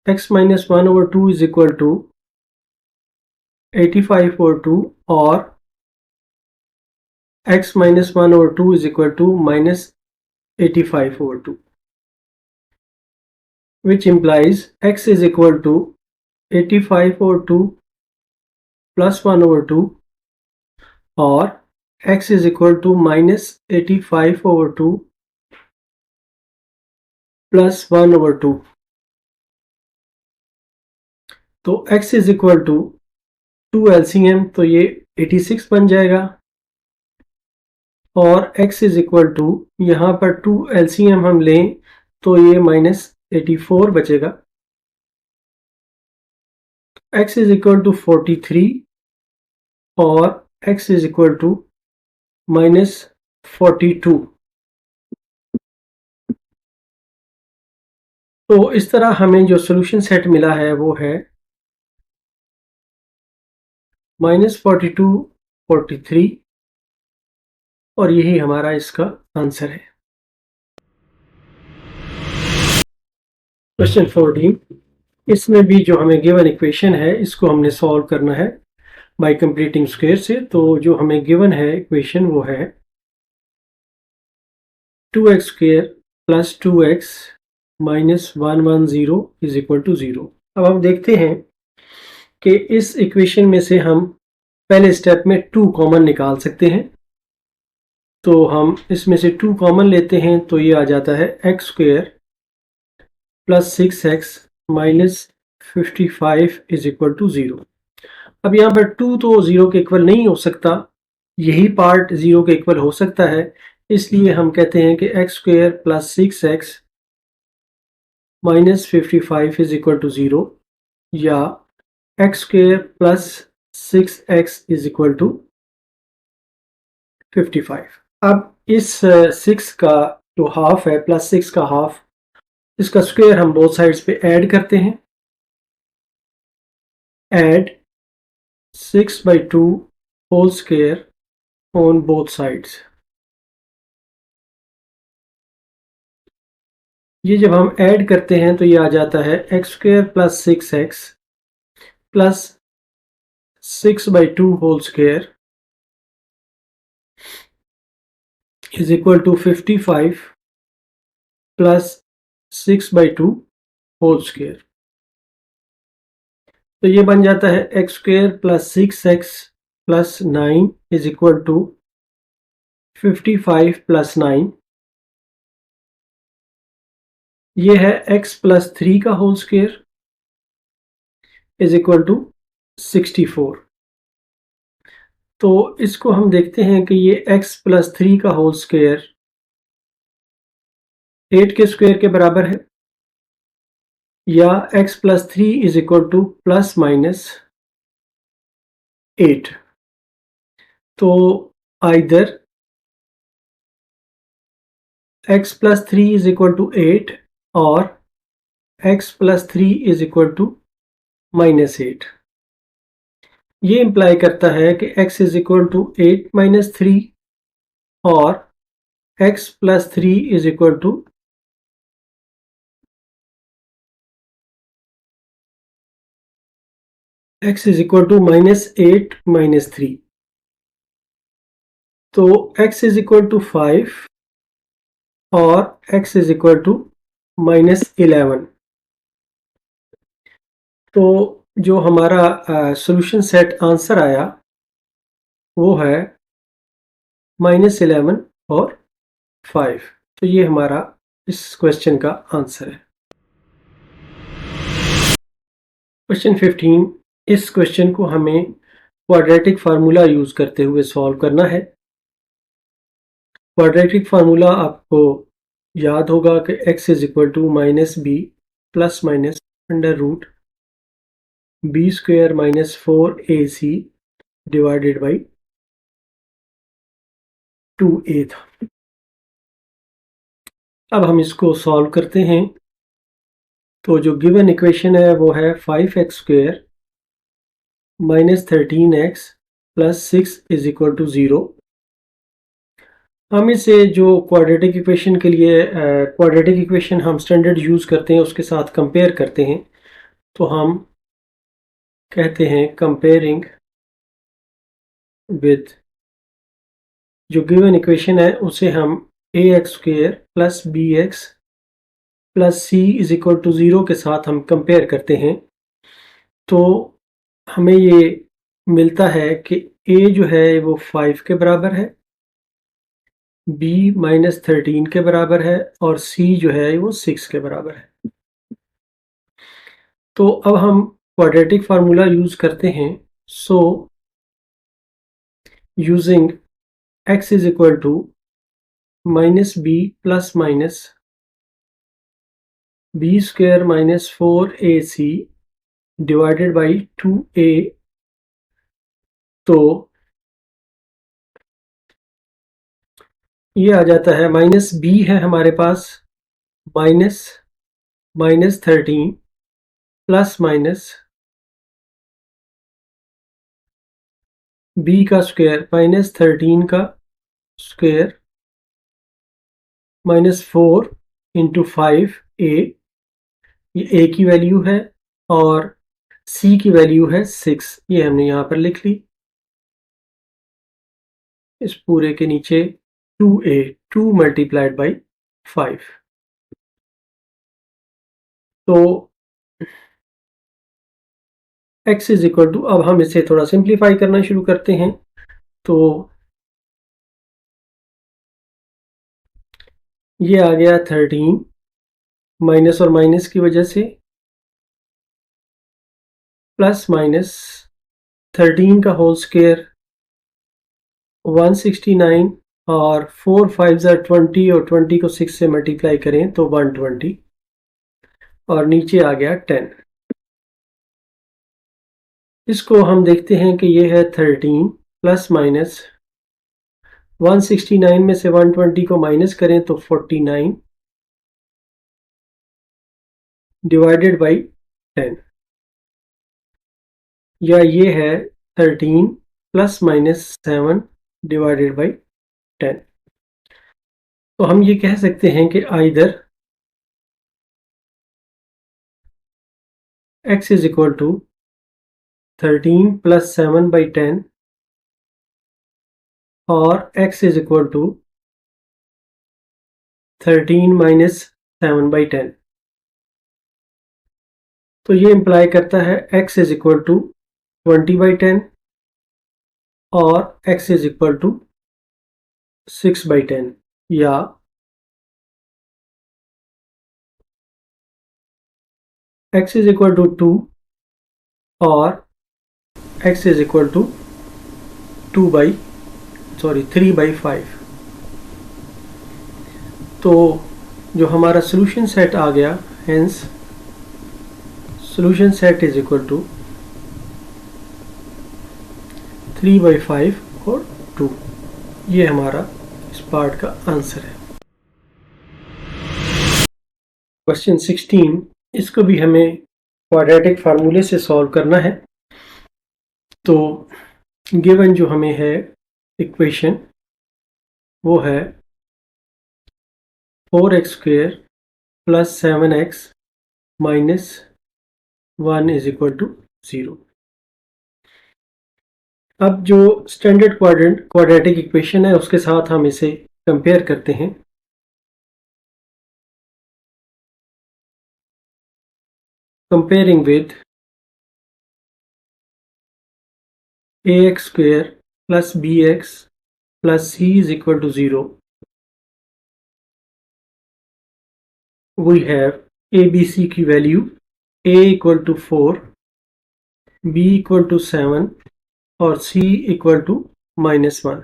x -1/2 is equal to 85/2 और x -1/2 is equal to -85/2, which implies x is equal to 85/2 plus 1/2 और x is equal to -85/2 plus 1/2। तो x is equal to 2 LCM तो ये 86 बन जाएगा और x is equal to यहाँ पर 2 LCM हम लें तो ये -84 बचेगा। x is equal to 43 और x is equal to -42। तो इस तरह हमें जो सॉल्यूशन सेट मिला है वो है -42, 43 और यही हमारा इसका आंसर है। क्वेश्चन 14, इसमें भी जो हमें गिवन इक्वेशन है इसको हमने सॉल्व करना है बाय कंप्लीटिंग स्क्वायर से। तो जो हमें गिवन है इक्वेशन वो है 2x square plus 2x minus 110 is equal to 0। अब हम देखते हैं कि इस इक्वेशन में से हम पहले स्टेप में 2 कॉमन निकाल सकते हैं। तो हम इसमें से 2 कॉमन लेते हैं तो ये आ जाता है x square plus 6x minus 55 is equal to 0। अब यहाँ पर 2 तो 0 के इक्वल नहीं हो सकता, यही पार्ट 0 के इक्वल हो सकता है, इसलिए हम कहते हैं कि x square plus 6x minus 55 is equal to 0 या x square plus 6x is equal to 55। अब इस 6 का जो हाफ है प्लस 6 का हाफ, इसका स्क्वायर हम बोथ साइड्स पे ऐड करते हैं। Add 6/2 whole square on both sides. ये जब हम ऐड करते हैं तो ये आ जाता है x square plus 6x plus 6/2 whole square is equal to 55 plus 6/2 whole square। तो ये बन जाता है x square plus 6x plus 9 is equal to 55 plus 9। ये है x प्लस 3 का whole square is equal to 64। तो इसको हम देखते हैं कि ये x प्लस 3 का होल स्क्वेयर 8 के स्क्वायर के बराबर है, या x plus 3 is equal to plus minus 8। तो either x plus 3 is equal to 8 और x plus 3 is equal to minus 8। ये इंप्लाई करता है कि x is equal to 8 minus 3 और x plus 3 is equal to x is equal to minus 8 minus 3। तो x is equal to 5 और x is equal to minus 11। तो जो हमारा सॉल्यूशन सेट आंसर आया वो है -11 और 5। तो ये हमारा इस क्वेश्चन का आंसर है। क्वेश्चन 15, इस क्वेश्चन को हमें क्वाड्रेटिक फार्मूला यूज करते हुए सॉल्व करना है। क्वाड्रेटिक फार्मूला आपको याद होगा कि x is equal to minus B plus minus under root b square minus 4ac divided by 2a था। अब हम इसको सॉल्व करते हैं। तो जो गिवन इक्वेशन है वो है 5x square minus 13x plus 6 is equal to 0। हम इसे जो क्वाड्रेटिक इक्वेशन के लिए क्वाड्रेटिक इक्वेशन हम स्टैंडर्ड यूज़ करते हैं उसके साथ कंपेयर करते हैं। तो हम कहते हैं कंपेयरिंग विद जो गिवन इक्वेशन है उसे हम ax square plus bx plus c is equal to 0 के साथ हम कंपेयर करते हैं। तो हमें ये मिलता है कि a जो है वो 5 के बराबर है, b माइनस 13 के बराबर है और c जो है वो 6 के बराबर है। तो अब हम क्वाड्रेटिक फार्मूला यूज करते हैं। So using x is equal to minus b plus minus b square minus 4ac divided by 2a। तो ये आ जाता है माइनस b है हमारे पास माइनस 13 प्लस माइनस b का स्क्वायर माइनस 13 का स्क्वायर माइनस 4 इंटू 5a। ये a की वैल्यू है और c की वैल्यू है 6। ये हमने यहाँ पर लिख ली। इस पूरे के नीचे 2a 2 मल्टीप्लाइड बाई 5। तो x इज इक्वल टू, अब हम इसे थोड़ा सिंप्लीफाई करना शुरू करते हैं। तो ये आ गया 13 माइनस और माइनस की वजह से प्लस माइनस 13 का होल स्क्वायर 169 और 4 5 20 और 20 को 6 से मल्टीप्लाई करें तो 120 और नीचे आ गया 10। इसको हम देखते हैं कि ये है 13 प्लस माइनस 169 में से 120 को माइनस करें तो 49 डिवाइडेड बाई 10, या ये है 13 प्लस माइनस 7 डिवाइडेड बाई 10। तो हम ये कह सकते हैं कि either x is equal to 13 plus 7/10 और x is equal to 13 minus 7/10। तो ये इम्प्लाई करता है x इज इक्वल टू 20/10 और x इज इक्वल टू 6/10, या x इज इक्वल टू 2 और x इज इक्वल टू 3/5। तो जो हमारा सोल्यूशन सेट आ गया, hence solution set is equal to 3/5 और 2। ये हमारा इस पार्ट का आंसर है। क्वेश्चन 16, इसको भी हमें क्वाड्रेटिक फार्मूले से सॉल्व करना है। तो गिवन जो हमें है इक्वेशन वो है 4x² plus 7x minus 1 is equal to 0। अब जो स्टैंडर्ड क्वाड्रेटिक इक्वेशन है उसके साथ हम इसे कंपेयर करते हैं। Comparing with ax² plus bx plus c is equal to 0, we have ABC की value a equal to 4, b equal to 7 और c equal to -1।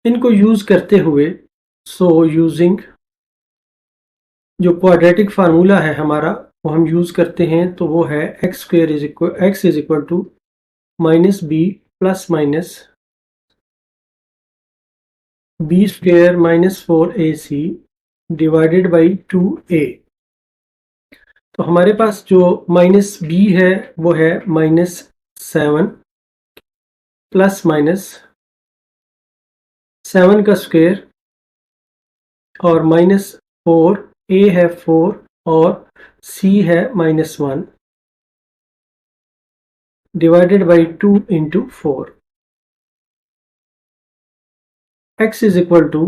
इनको यूज करते हुए यूजिंग जो क्वाड्रेटिक फार्मूला है हमारा वो हम यूज करते हैं, तो वो है x² is equal to -b plus minus b² -4ac divided by 2a। तो हमारे पास जो -b है वो है -7 प्लस माइनस 7 का स्क्वायर और -4, a है 4 और c है -1 divided by 2 into 4। x is equal to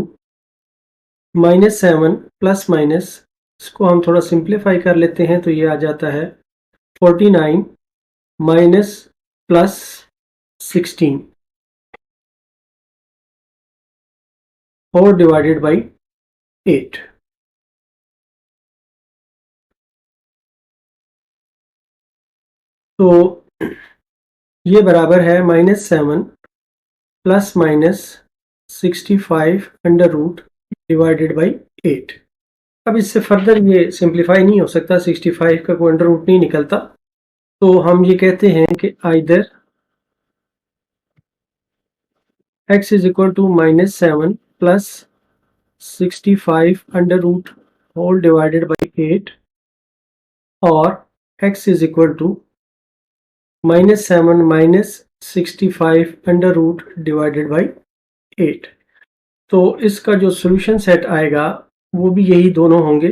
-7 plus minus, इसको हम थोड़ा सिंप्लीफाई कर लेते हैं तो ये आ जाता है 49 माइनस प्लस 16 और डिवाइडेड बाई 8। तो ये बराबर है -7 plus minus 65 under root divided by 8। अब इससे फर्दर ये सिंप्लीफाई नहीं हो सकता, 65 का कोई अंडर रूट नहीं निकलता, तो हम ये कहते हैं कि either x is equal to -7 plus 65 under root whole divided by 8 और x is equal to -7 minus 65 under root divided by 8। तो इसका जो सॉल्यूशन सेट आएगा वो भी यही दोनों होंगे,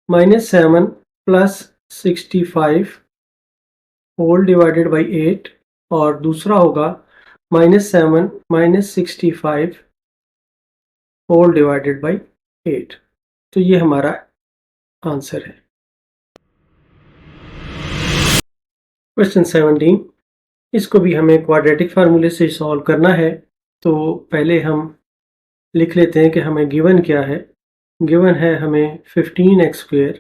-7 प्लस 65 होल डिवाइडेड बाई 8 और दूसरा होगा -7 माइनस 65 होल डिवाइडेड बाई 8। तो ये हमारा आंसर है। क्वेश्चन 17, इसको भी हमें क्वाड्रेटिक फार्मूले से सॉल्व करना है। तो पहले हम लिख लेते हैं कि हमें गिवन क्या है। गिवन है हमें 15x²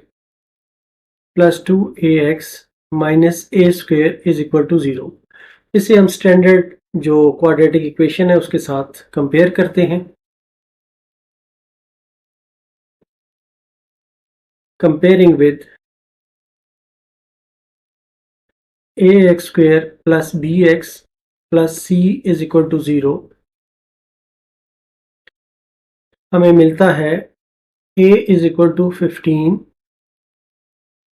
plus 2ax minus a² is equal to 0। इसे हम स्टैंडर्ड जो क्वाड्रेटिक इक्वेशन है उसके साथ कंपेयर करते हैं। Comparing with ax² plus bx plus c is equal to 0, हमें मिलता है a is equal to 15,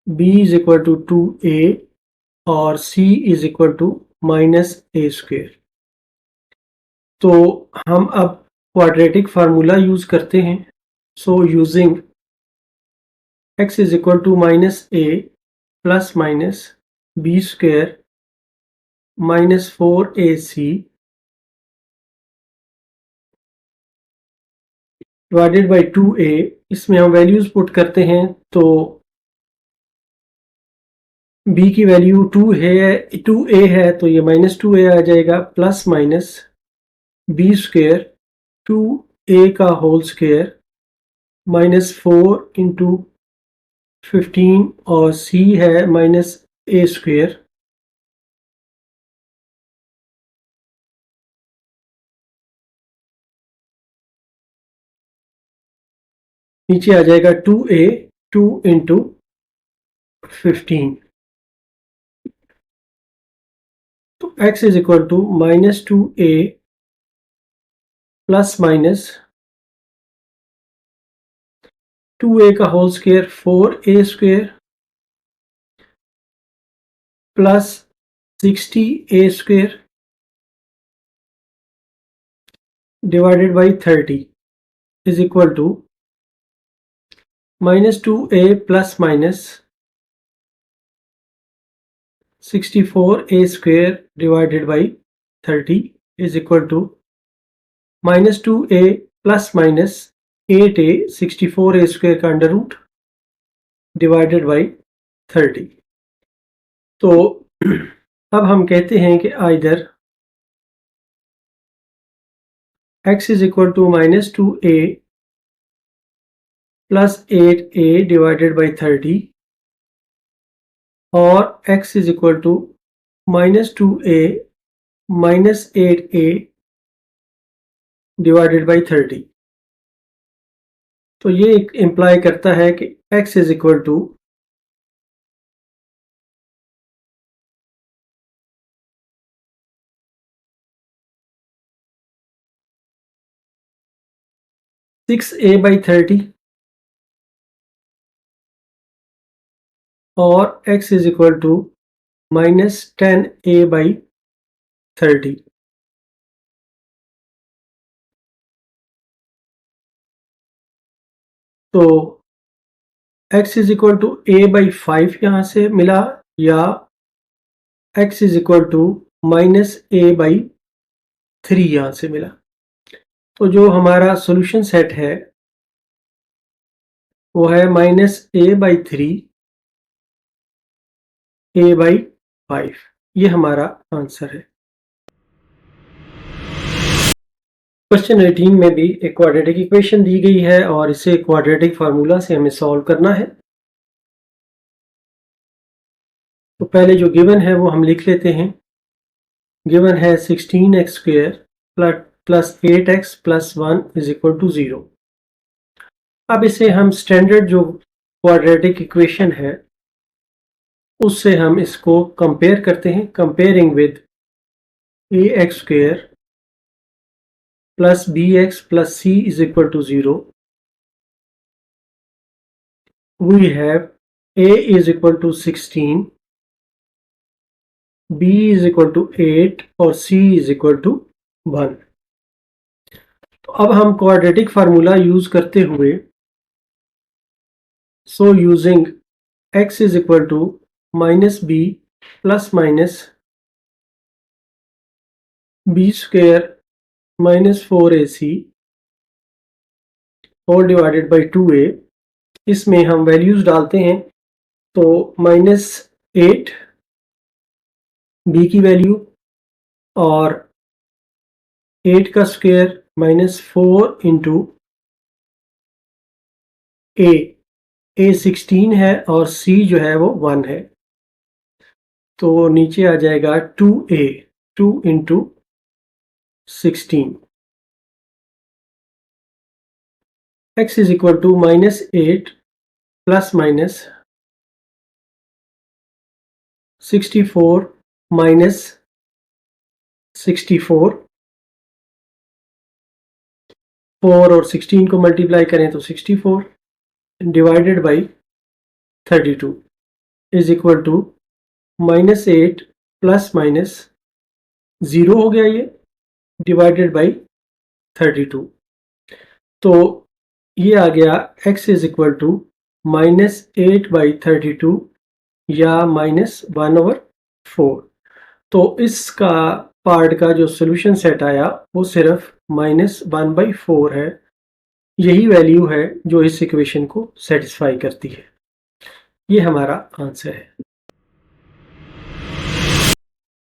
b is equal to 2a और c is equal to -a²। तो हम अब क्वाड्रेटिक फार्मूला यूज करते हैं। Using x is equal to -a plus minus b square minus 4ac divided by 2a। इसमें हम values put करते हैं तो b की वैल्यू 2a है तो ये माइनस 2a आ जाएगा, plus minus b square 2a का होल स्क्वायर माइनस 4 इंटू 15 और c है माइनस a स्क्वायर। नीचे आ जाएगा 2a 2 इंटू 15। तो x is equal to minus 2a plus minus 2a का whole square 4a square plus 60a square divided by 30 is equal to minus 2a plus minus 64a square divided by 30 is equal to minus 2a plus minus 8a 64a square का under root divided by 30। तो अब हम कहते हैं कि either x is equal to minus 2a plus 8a divided by 30 और x is equal to minus 2a minus 8a divided by 30। तो ये इम्प्लाई करता है कि x is equal to six a by 30 और x is equal to minus 10a by 30। तो x is equal to a by 5 यहाँ से मिला या x is equal to minus a by 3 यहाँ से मिला। तो जो हमारा सॉल्यूशन सेट है वो है minus a by 3 a by 5। ये हमारा आंसर है। क्वेश्चन 18 में भी एक क्वाड्रेटिक इक्वेशन दी गई है और इसे क्वाड्रेटिक फार्मूला से हमें सॉल्व करना है। तो पहले जो गिवन है वो हम लिख लेते हैं। गिवन है 16x square plus 8x plus 1 is equal to 0। अब इसे हम स्टैंडर्ड जो क्वाड्रेटिक इक्वेशन है उससे हम इसको कंपेयर करते हैं। Comparing with ax square plus bx plus c is equal to 0, we have a is equal to 16, b is equal to 8 और c is equal to 1। तो अब हम क्वाड्रेटिक फार्मूला यूज करते हुए using x is equal to minus b plus minus b square minus 4ac और divided by 2a, इसमें हम values डालते हैं। तो माइनस 8 b की वैल्यू और 8 का स्क्वायर माइनस 4 इंटू a 16 है और c जो है वो 1 है। तो नीचे आ जाएगा 2a 2 into 16। x is equal to minus 8 plus minus 64 minus 64, 4 और 16 को मल्टीप्लाई करें तो 64 divided by 32 is equal to minus 8 plus minus 0 हो गया ये डिवाइडेड बाई 32। तो ये आ गया x is equal to minus 8 by 32 या -1/4। तो इसका पार्ट का जो सोल्यूशन सेट आया वो सिर्फ -1/4 है। यही वैल्यू है जो इस इक्वेशन को सेटिस्फाई करती है। ये हमारा आंसर है।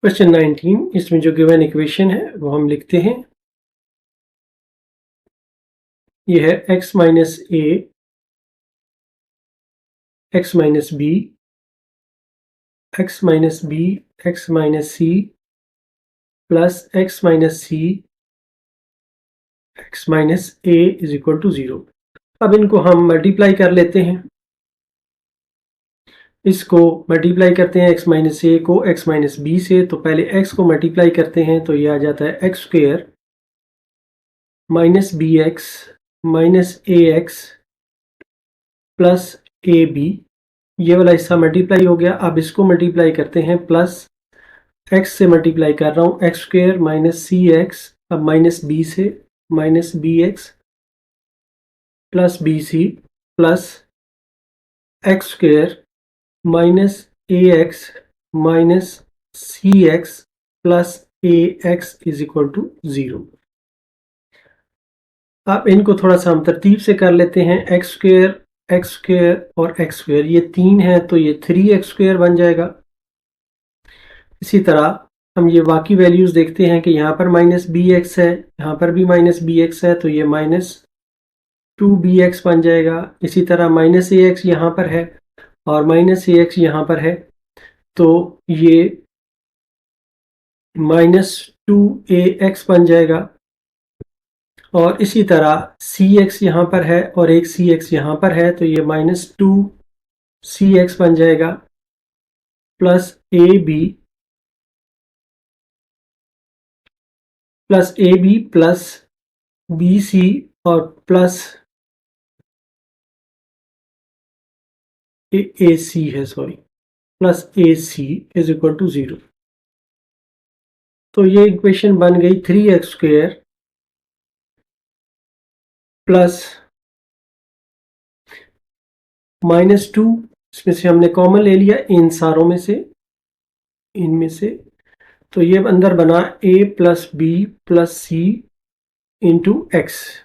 क्वेश्चन 19, इसमें जो गिवन इक्वेशन है वो हम लिखते हैं। ये है x minus a, x minus b, x minus b, x minus c plus x minus c, x minus A is equal to 0। अब इनको हम मल्टीप्लाई कर लेते हैं। इसको मल्टीप्लाई करते हैं x माइनस ए को x माइनस बी से। तो पहले x को मल्टीप्लाई करते हैं तो ये आ जाता है x square minus b x minus a x plus a b. ये वाला हिस्सा मल्टीप्लाई हो गया। अब इसको मल्टीप्लाई करते हैं प्लस x से मल्टीप्लाई कर रहा हूँ, x square minus c x, अब माइनस बी से minus b x plus B C plus x square minus a x minus c x plus A x is equal to 0। अब इनको थोड़ा सा हम तरतीब से कर लेते हैं। एक्स स्क्वेयर और एक्स स्क्वेयर ये 3 है तो ये 3x स्क्वेयर बन जाएगा। इसी तरह हम ये बाकी वैल्यूज देखते हैं कि यहाँ पर माइनस बी एक्स है, यहाँ पर भी माइनस बी एक्स है तो ये -2bx बन जाएगा। इसी तरह माइनस ए एक्स यहाँ पर है और माइनस ए एक्स यहाँ पर है तो ये -2ax बन जाएगा। और इसी तरह सी एक्स यहाँ पर है और एक सी एक्स यहाँ पर है तो ये -2cx बन जाएगा plus a B plus B c और प्लस ए सी है, sorry, plus A c is equal to 0। तो ये इक्वेशन बन गई 3x स्क्वेयर प्लस -2, इसमें से हमने कॉमन ले लिया इन सारों में से, इनमें से, तो ये अंदर बना a plus B plus c into x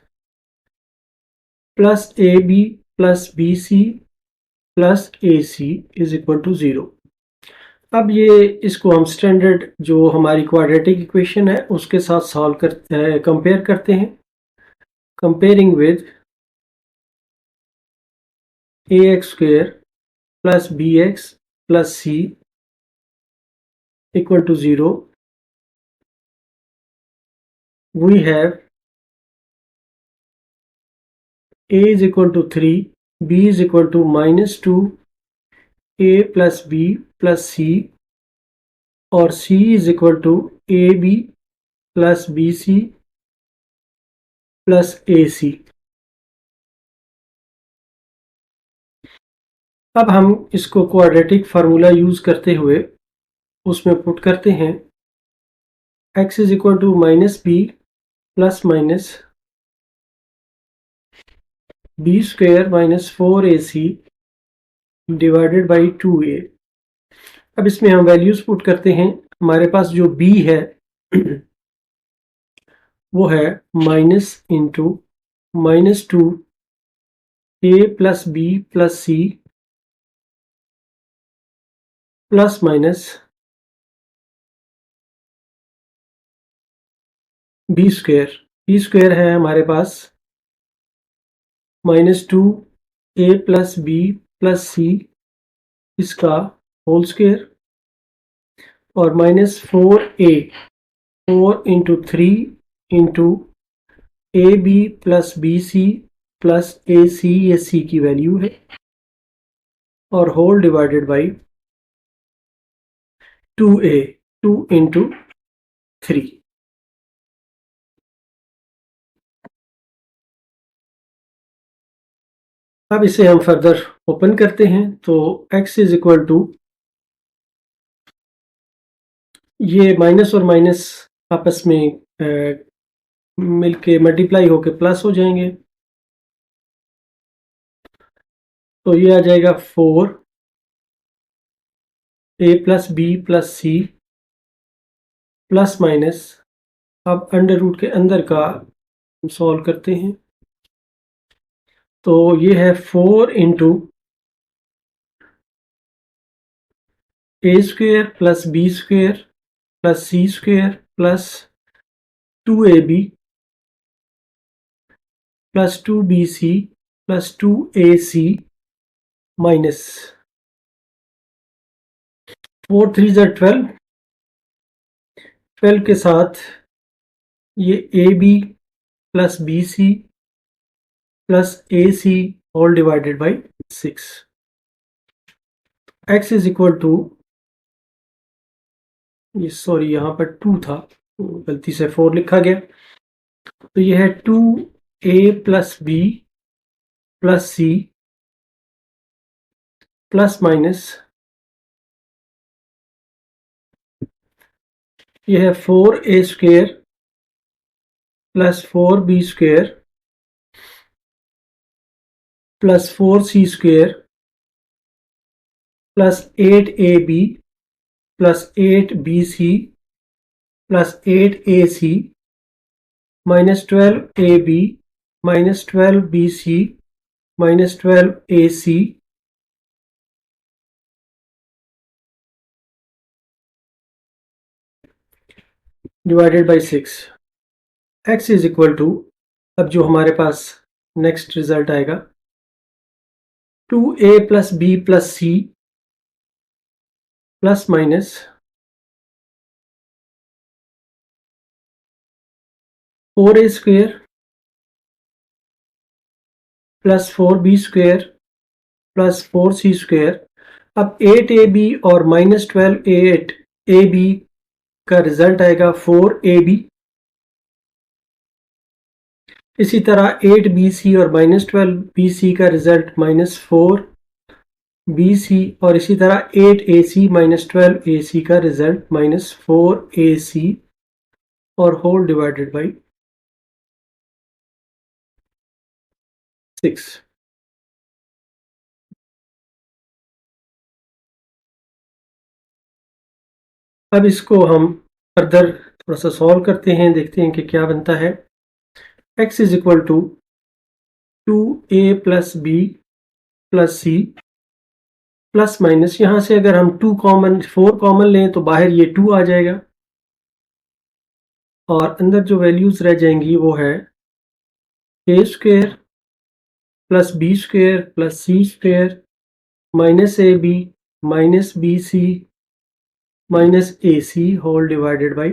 plus a B plus B C plus A c is equal to 0। अब ये इसको हम स्टैंडर्ड जो हमारी क्वाड्रेटिक इक्वेशन है उसके साथ सॉल्व करते हैं, कंपेयर करते हैं। Comparing with ax square plus bx plus c equal to 0, we have a is equal to 3, b is equal to -2, a plus b plus c और c is equal to ab plus bc plus ac। अब हम इसको quadratic formula use करते हुए उसमें put करते हैं। x is equal to -b plus minus b square minus 4ac divided by 2a। अब इसमें हम वैल्यूज पुट करते हैं। हमारे पास जो b है वो है minus into -2 a plus B plus C plus minus B square है हमारे पास -2 a plus B plus C इसका होल स्क्वेयर और -4 into 3 into A B plus B C plus A C, ये सी की वैल्यू है, और whole divided by 2a, 2 into 3। अब इसे हम फर्दर ओपन करते हैं तो x इज इक्वल टू, ये माइनस और माइनस आपस में मिलके मल्टीप्लाई होके प्लस हो जाएंगे तो ये आ जाएगा 4 a plus B plus C plus minus, अब अंडर रूट के अंदर का सॉल्व करते हैं। तो ये है 4 into a square plus b square plus c square plus 2ab plus 2bc plus 2ac minus 4 3 ज़ा 12, 12 के साथ ये ab plus bc plus ac whole divided by 6। x is equal to, ये सॉरी यहाँ पर 2 था, गलती से 4 लिखा गया, तो ये है 2a plus b plus c plus minus, ये है 4a square plus 4b square plus 4c square plus 8ab plus 8bc plus 8ac minus 12ab minus 12bc minus 12ac divided by 6। x is equal to, अब जो हमारे पास next result आएगा 2a plus b plus c plus minus 4a square plus 4b square plus 4c square. अब 8ab और minus 12ab का result आएगा 4ab। इसी तरह 8bc और माइनस 12bc का रिजल्ट माइनस 4bc, और इसी तरह 8ac माइनस 12ac का रिजल्ट माइनस 4ac और होल डिवाइडेड बाई 6। अब इसको हम फर्दर थोड़ा सा सॉल्व करते हैं, देखते हैं कि क्या बनता है। x is equal to 2a plus b plus c plus minus, यहाँ से अगर हम 4 कॉमन लें तो बाहर ये 2 आ जाएगा, और अंदर जो वैल्यूज रह जाएंगी वो है a square plus b square plus c square minus ab minus bc minus ac whole divided by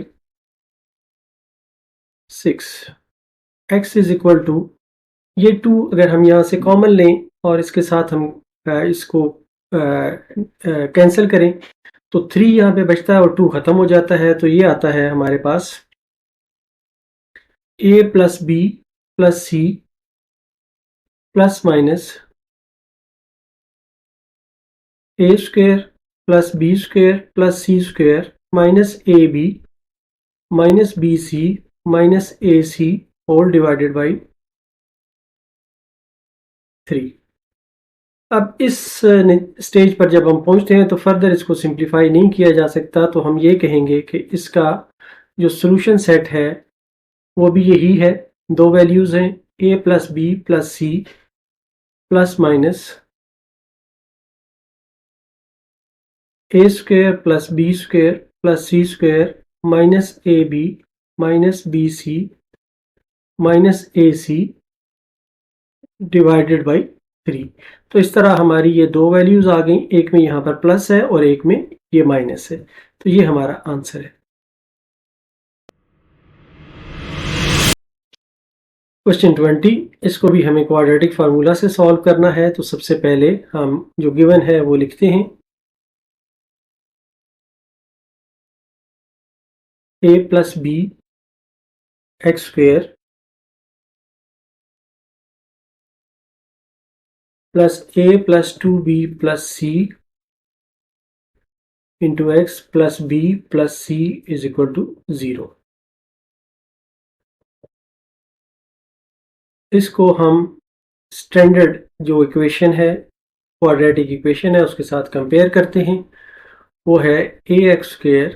6। x is equal to, ये 2 अगर हम यहाँ से कॉमन लें और इसके साथ हम इसको कैंसिल करें तो 3 यहाँ पे बचता है और 2 ख़त्म हो जाता है, तो ये आता है हमारे पास a plus b plus c plus minus a square plus b square plus c square minus ab minus bc minus ac whole divided by 3। अब इस स्टेज पर जब हम पहुंचते हैं तो फर्दर इसको सिंप्लीफाई नहीं किया जा सकता, तो हम ये कहेंगे कि इसका जो सॉल्यूशन सेट है वो भी यही है। 2 वैल्यूज़ हैं a plus B plus C plus minus a square plus b square plus c square minus ab minus bc minus ac divided by 3। तो इस तरह हमारी ये 2 वैल्यूज आ गई, एक में यहाँ पर प्लस है और एक में ये माइनस है, तो ये हमारा आंसर है। क्वेश्चन 20, इसको भी हमें क्वाड्रेटिक फार्मूला से सॉल्व करना है। तो सबसे पहले हम जो गिवन है वो लिखते हैं, a plus B x square plus a plus 2b plus c into x plus b plus c is equal to 0। इसको हम स्टैंडर्ड जो इक्वेशन है, क्वाड्रेटिक इक्वेशन है, उसके साथ कंपेयर करते हैं। वो है ए x square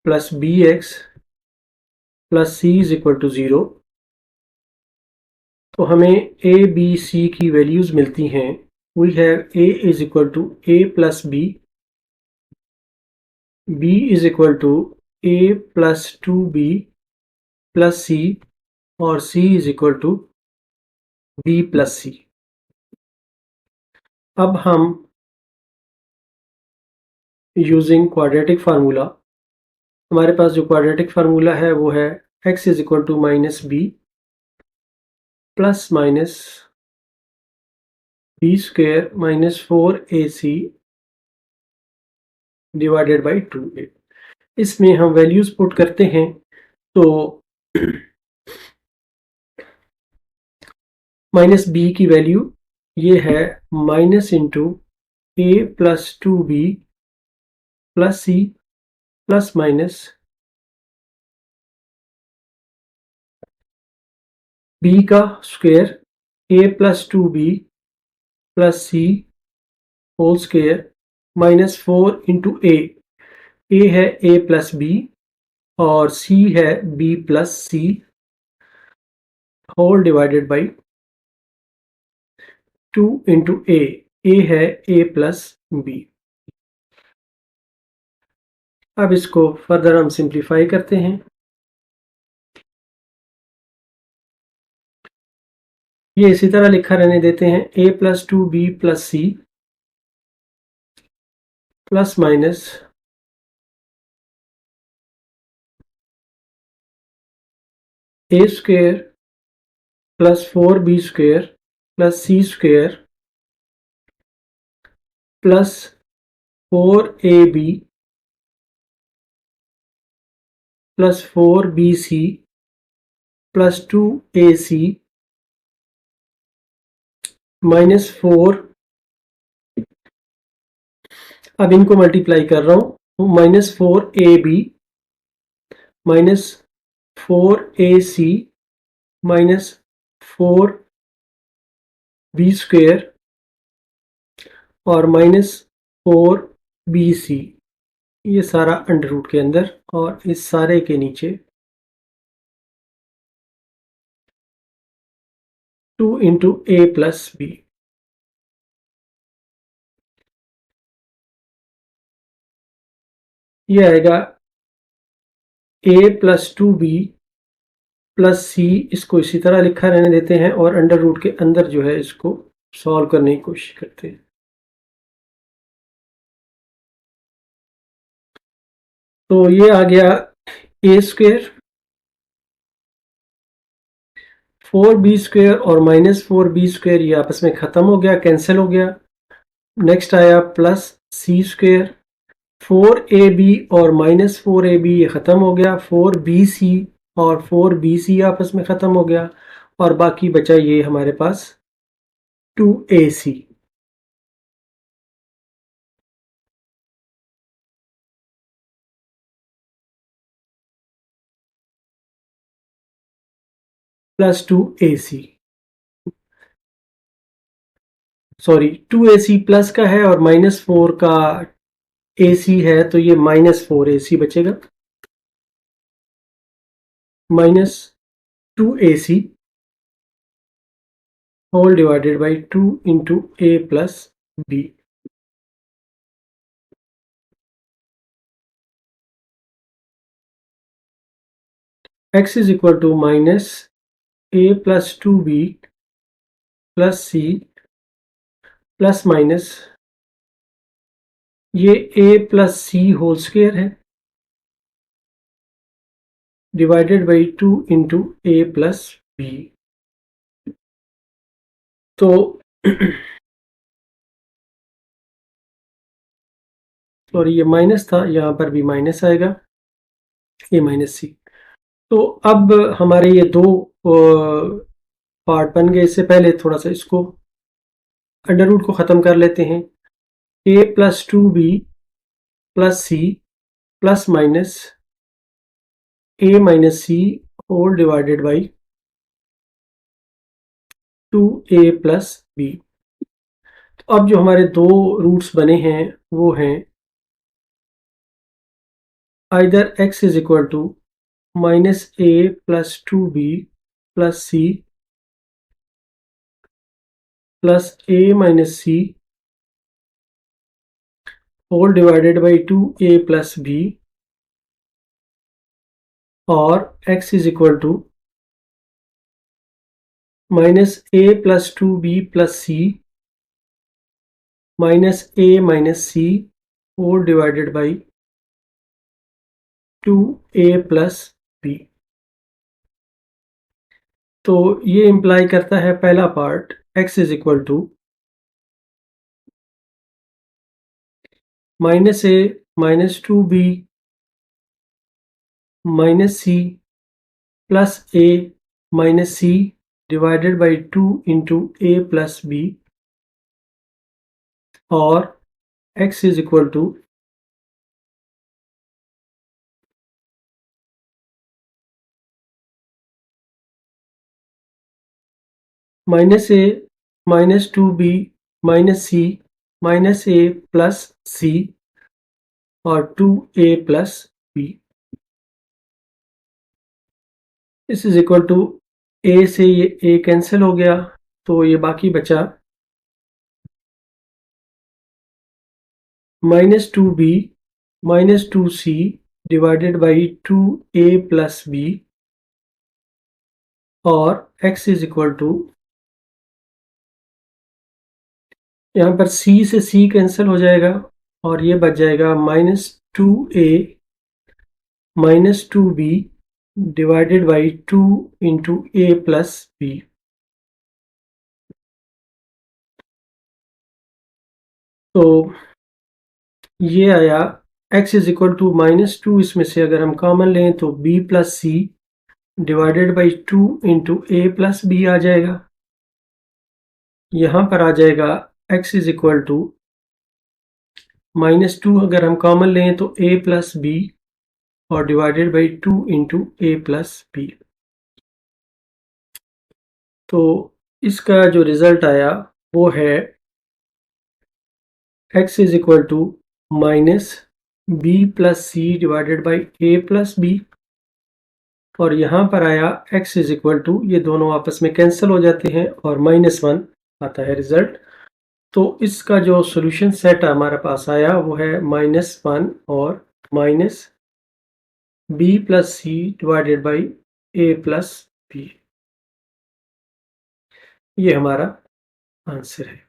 plus B x plus c is equal to 0। तो हमें ए बी सी की वैल्यूज मिलती हैं। We have a is equal to A plus b is equal to A plus 2b plus c और c is equal to b plus c. अब हम using quadratic formula, हमारे पास जो quadratic formula है वो है x is equal to minus B plus minus B square minus 4ac divided by 2a। इसमें हम वैल्यूज पुट करते हैं तो माइनस बी की वैल्यू ये है minus into a plus 2b plus C plus minus b का square a plus 2b plus c whole square minus 4 into a है a प्लस बी और c है b plus c whole divided by 2 into a है a plus B. अब इसको further हम simplify करते हैं। ये इसी तरह लिखा रहने देते हैं a plus 2b plus C plus minus a square plus 4b square plus c square plus 4ab plus 4bc plus 2ac minus 4। अब इनको मल्टीप्लाई कर रहा हूँ, minus 4ab minus 4ac minus 4b square और माइनस 4bc, ये सारा under root के अंदर और इस सारे के नीचे 2 इंटू ए प्लस बी। ये आएगा ए प्लस 2b प्लस सी, इसको इसी तरह लिखा रहने देते हैं और अंडर रूट के अंदर जो है इसको सॉल्व करने की कोशिश करते हैं। तो ये आ गया ए स्क्वेयर 4b स्क्वेयर और माइनस 4b स्क्वेयर, ये आपस में ख़त्म हो गया, कैंसिल हो गया। नेक्स्ट आया प्लस सी स्क्वेयर 4ab और माइनस 4ab, ये ख़त्म हो गया। 4bc और 4bc आपस में ख़त्म हो गया और बाकी बचा ये हमारे पास 2ac। Plus 2ac, sorry 2ac plus का है और माइनस 4 का ac है, तो ये माइनस 4ac बचेगा। Minus 2ac whole divided by 2 into a plus b. x is equal to minus a plus 2b plus C plus minus ये a plus c whole square है divided by 2 into a plus b. तो और ये minus था, यहाँ पर भी minus आएगा, ए माइनस सी। तो अब हमारे ये दो पार्ट बन गए। इससे पहले थोड़ा सा इसको अंडर रूट को ख़त्म कर लेते हैं। ए plus 2b plus C plus minus a minus c whole divided by 2a plus b. तो अब जो हमारे दो रूट्स बने हैं वो हैं either x is equal to -a plus 2b plus c plus a minus c whole divided by 2a plus b, or x is equal to -a plus 2b plus c minus a minus c whole divided by 2a plus b। तो ये imply करता है पहला part x is equal to -a minus 2b minus c plus a minus c divided by 2 into a plus b, और x is equal to -a minus 2b minus c minus a plus c और 2a plus b। इस is equal to a से ये a cancel हो गया, तो ये बाकी बचा -2b minus 2c divided by 2a plus b, और x इज इक्वल टू, यहाँ पर c से c कैंसिल हो जाएगा और ये बच जाएगा -2a minus 2b divided by 2 into a plus b। तो ये आया x इज इक्वल टू -2, इसमें से अगर हम कॉमन लें तो b plus c divided by 2 into a plus b आ जाएगा। यहाँ पर आ जाएगा x इज इक्वल टू -2, अगर हम कॉमन लें तो a प्लस बी और divided by 2 into a plus b. तो इसका जो रिजल्ट आया वो है x is equal to -b plus c divided by a plus B, और यहाँ पर आया x इज इक्वल टू, ये दोनों आपस में कैंसिल हो जाते हैं और -1 आता है रिजल्ट। तो इसका जो सॉल्यूशन सेट हमारे पास आया वो है -1 और -b plus c divided by a plus b. ये हमारा आंसर है।